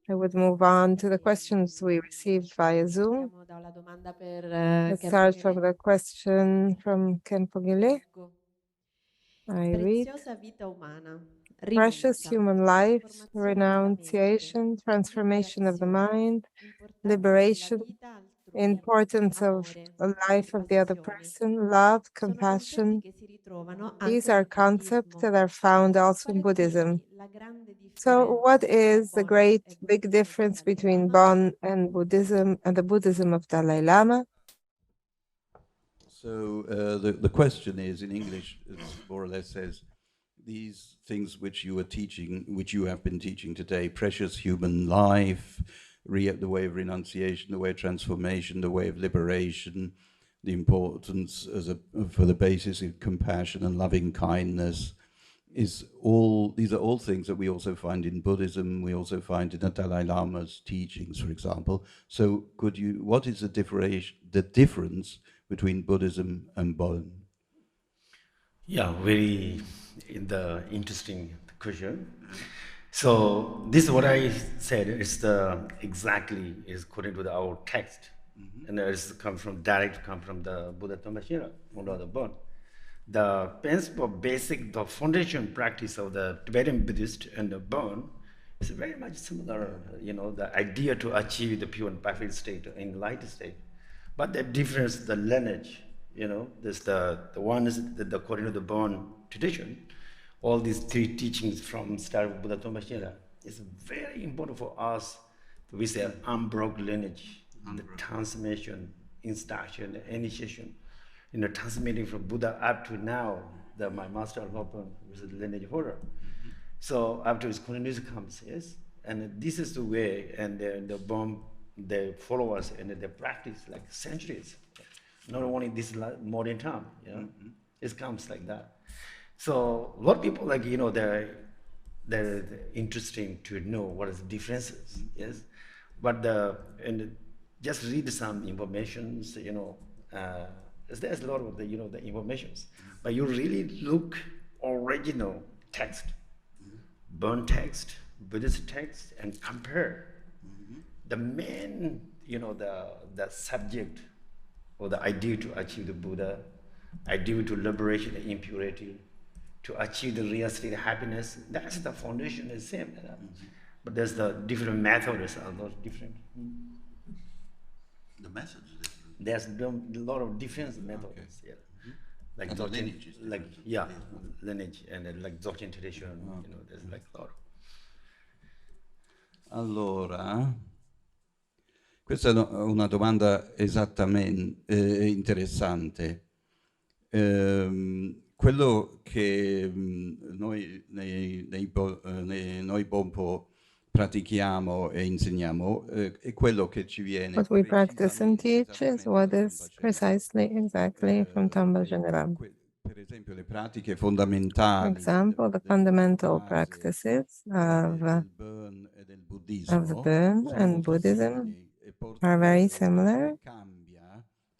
I would move on to the questions we received via Zoom. Let's start from the question from Khenpo Gelek. I read. Precious human life, renunciation, transformation of the mind, liberation, importance of the life of the other person, love, compassion. These are concepts that are found also in Buddhism. So what is the great big difference between Bon and Buddhism and the Buddhism of Dalai Lama? So the question is, in English, it more or less says, these things which you are teaching, which you have been teaching today, precious human life, the way of renunciation, the way of transformation, the way of liberation, the importance for the basis of compassion and loving kindness, these are all things that we also find in Buddhism, we also find in the Dalai Lama's teachings, for example. So what is the difference between Buddhism and Bon? Yeah, very interesting question. So this is what I said, it's exactly is according to our text. And it's come from the Buddha Tambashira, or the Bon. The principle, the foundation practice of the Tibetan Buddhist and the Bon is very much similar, the idea to achieve the pure and perfect state, in light state. But the difference, the lineage, there's the one is according to the Bon tradition, all these three teachings from start of Buddha Tambashira is very important for us. We say unbroken lineage, the transmission, instruction, initiation. Transmitting from Buddha up to now, my master Alhopan was a lineage holder. So after his continuation comes, yes, and this is the way, and the Bon, they follow us and they practice like centuries. Not only this modern time, it comes like that. So a lot of people they're interesting to know what is the differences, yes. But just read some informations, there's a lot of the informations, but you really look original text, Bon text, Buddhist text, and compare the main, the subject or the idea to achieve the Buddha, idea to liberation and impurity, to achieve the real state of happiness. That's the foundation is same, but there's the different methods are those different. The methods. There's a lot of different methods, yeah. Like lineage, lineage and like Dzogchen tradition, there's like a lot. Allora, questa è una domanda esattamente interessante. Quello che noi Bonpo pratichiamo e insegniamo è quello che ci viene. What we practice and teach is what is precisely exactly from Tamba General. Per esempio, le pratiche fondamentali. For example, the fundamental practices of the Bon and Buddhism are very similar,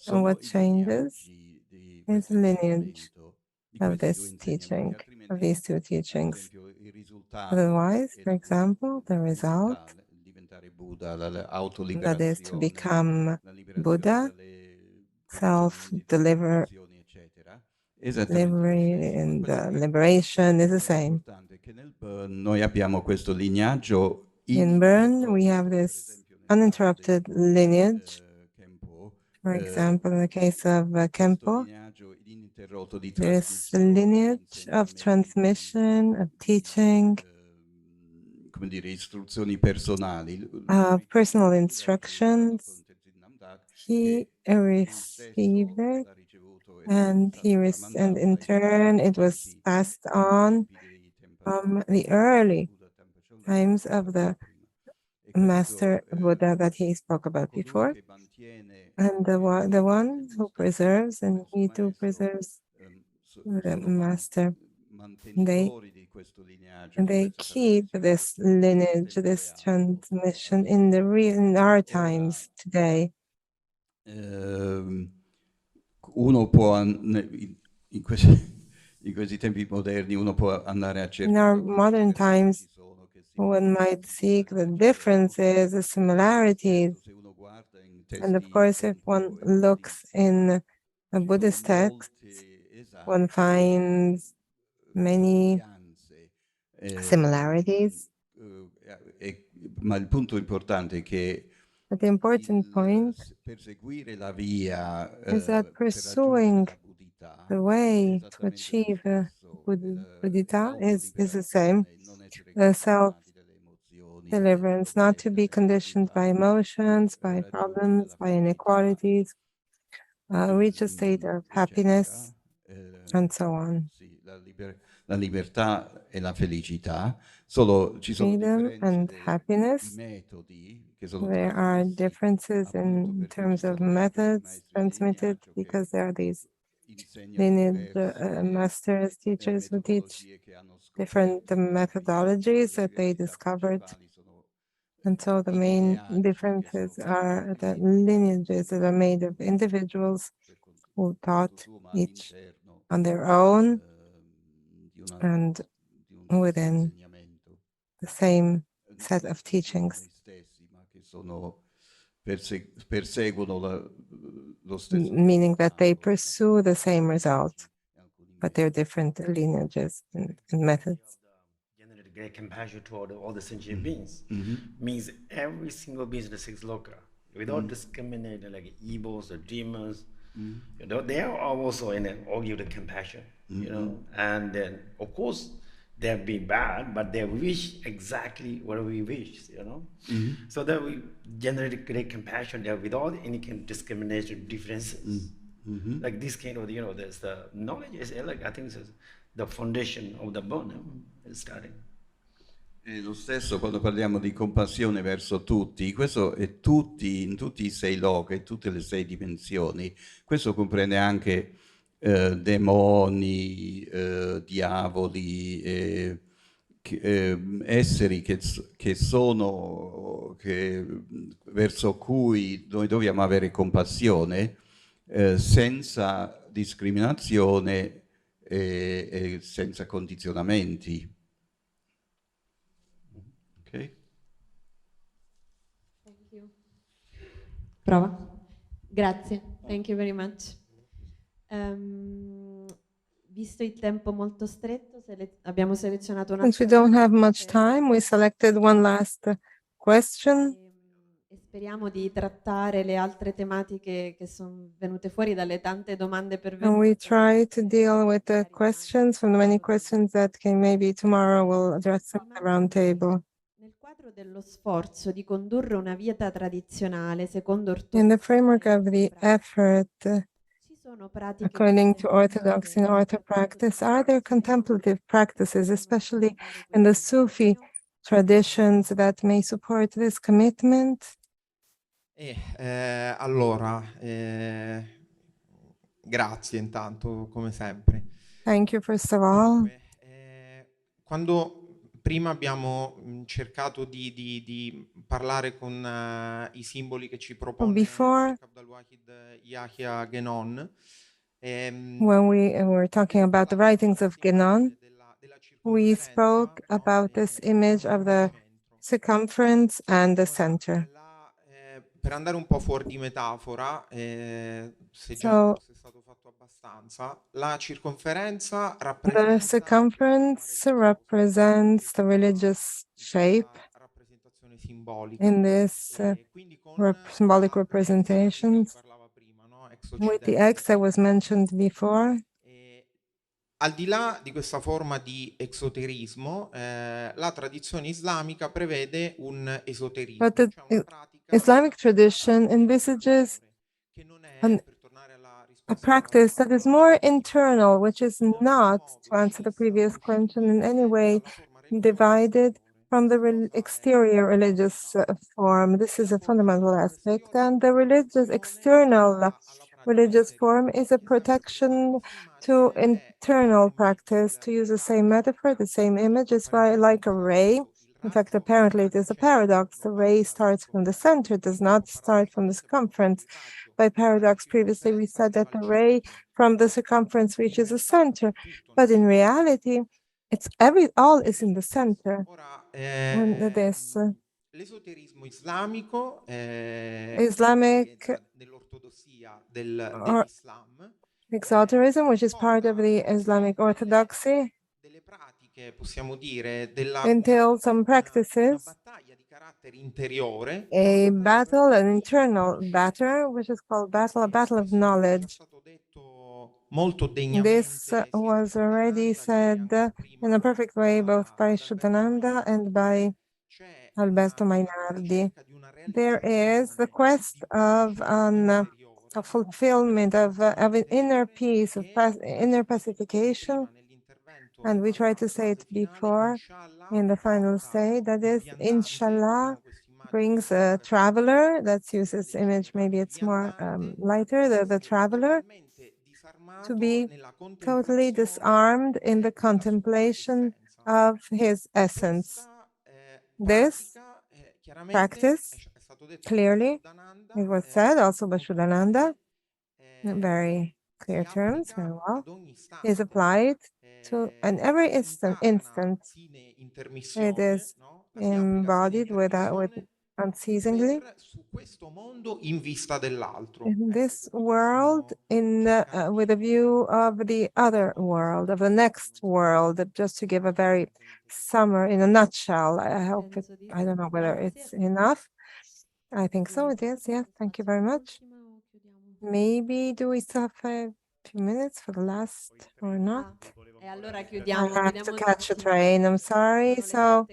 and what changes is the lineage of this teaching, of these two teachings. Otherwise, for example, the result, that is to become Buddha, self-delivery and liberation is the same. Noi abbiamo questo lignaggio. In Burn, we have this uninterrupted lineage. For example, in the case of Khenpo, there is a lineage of transmission, of teaching, personal instructions. He received it, and in turn it was passed on from the early times of the Master Buddha that he spoke about before. And the one who preserves, and he too preserves the Master. They keep this lineage, this transmission in our times today. Uno può, in questi tempi moderni, uno può andare a cercare. In our modern times, one might seek the differences, the similarities. And of course, if one looks in a Buddhist text, one finds many similarities. Ma il punto importante è che But the important point is that pursuing the way to achieve Buddhita is the same. Self-deliverance, not to be conditioned by emotions, by problems, by inequalities, reach a state of happiness, and so on. La libertà e la felicità, solo ci sono freedom and happiness. There are differences in terms of methods transmitted because there are these lineage masters, teachers who teach different methodologies that they discovered. And so the main differences are the lineages that are made of individuals who taught each on their own and within the same set of teachings, meaning that they pursue the same result, but they're different lineages and methods. Generate great compassion toward all the sentient beings means every single being is the six loka, without discriminating like evils or demons. You know, they are also in an all give the compassion, you know, and then of course they'll be bad, but they wish exactly what we wish, you know. So that we generate great compassion there without any kind of discrimination, differences. Like this kind of, you know, there's the knowledge is like, I think it's the foundation of the bone is starting. E lo stesso quando parliamo di compassione verso tutti, questo è tutti, in tutti i sei loka, in tutte le sei dimensioni. Questo comprende anche demoni, diavoli, esseri verso cui noi dobbiamo avere compassione senza discriminazione e senza condizionamenti. Okay. Thank you. Prova. Grazie. Thank you very much. Visto il tempo molto stretto, abbiamo selezionato una. Since we don't have much time, we selected one last question. E speriamo di trattare le altre tematiche che sono venute fuori dalle tante domande pervenute. And we try to deal with the questions from the many questions that came. Maybe tomorrow we'll address them at the round table. Nel quadro dello sforzo di condurre una vita tradizionale secondo ortodossia, In the framework of the effort, according to orthodoxy and ortho practice, are there contemplative practices, especially in the Sufi traditions, that may support this commitment? Allora, grazie intanto, come sempre. Thank you, first of all. Quando prima abbiamo cercato di parlare con i simboli che ci propone Yahya Genon. When we were talking about the writings of Genon, we spoke about this image of the circumference and the center. Per andare un po' fuori di metafora, se già fosse stato fatto abbastanza, la circonferenza rappresenta the circumference represents the religious shape in this symbolic representations. With the X that was mentioned before, al di là di questa forma di esoterismo, la tradizione islamica prevede un esoterismo. But the Islamic tradition envisages a practice that is more internal, which is not, to answer the previous question, in any way divided from the exterior religious form. This is a fundamental aspect, and the external religious form is a protection to internal practice. To use the same metaphor, the same image, is like a ray. In fact, apparently it is a paradox. The ray starts from the center, does not start from the circumference. By paradox, previously we said that the ray from the circumference reaches the center, but in reality, all is in the center. And this l'esoterismo islamico, Islamic dell'Islam, exoterism, which is part of the Islamic Orthodoxy, possiamo dire, della entails some practices, a battle, an internal battle, which is called a battle of knowledge. This was already said in a perfect way both by Shuddhananda and by Adalberto Mainardi. There is the quest of a fulfillment of an inner peace, of inner pacification, and we tried to say it before in the final say, that is, inshallah brings a traveler. Let's use this image, maybe it's more lighter, the traveler, to be totally disarmed in the contemplation of his essence. This practice, clearly, it was said also by Shuddhananda, in very clear terms, very well, is applied to in every instant. It is embodied with unceasingly in this world, with a view of the other world, of the next world. Just to give a very summary, in a nutshell. I hope it, I don't know whether it's enough. I think so, it is. Yes, thank you very much. Maybe do we still have a few minutes for the last or not? E allora I chiudiamo, have to catch a train, I'm sorry. So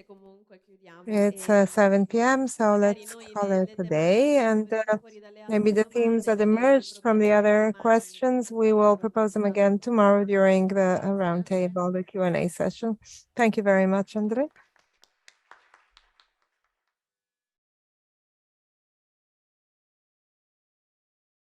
it's 7 p.m., so let's call it a day. And maybe the themes that emerged from the other questions, we will propose them again tomorrow during the roundtable, the Q&A session. Thank you very much, Andrea.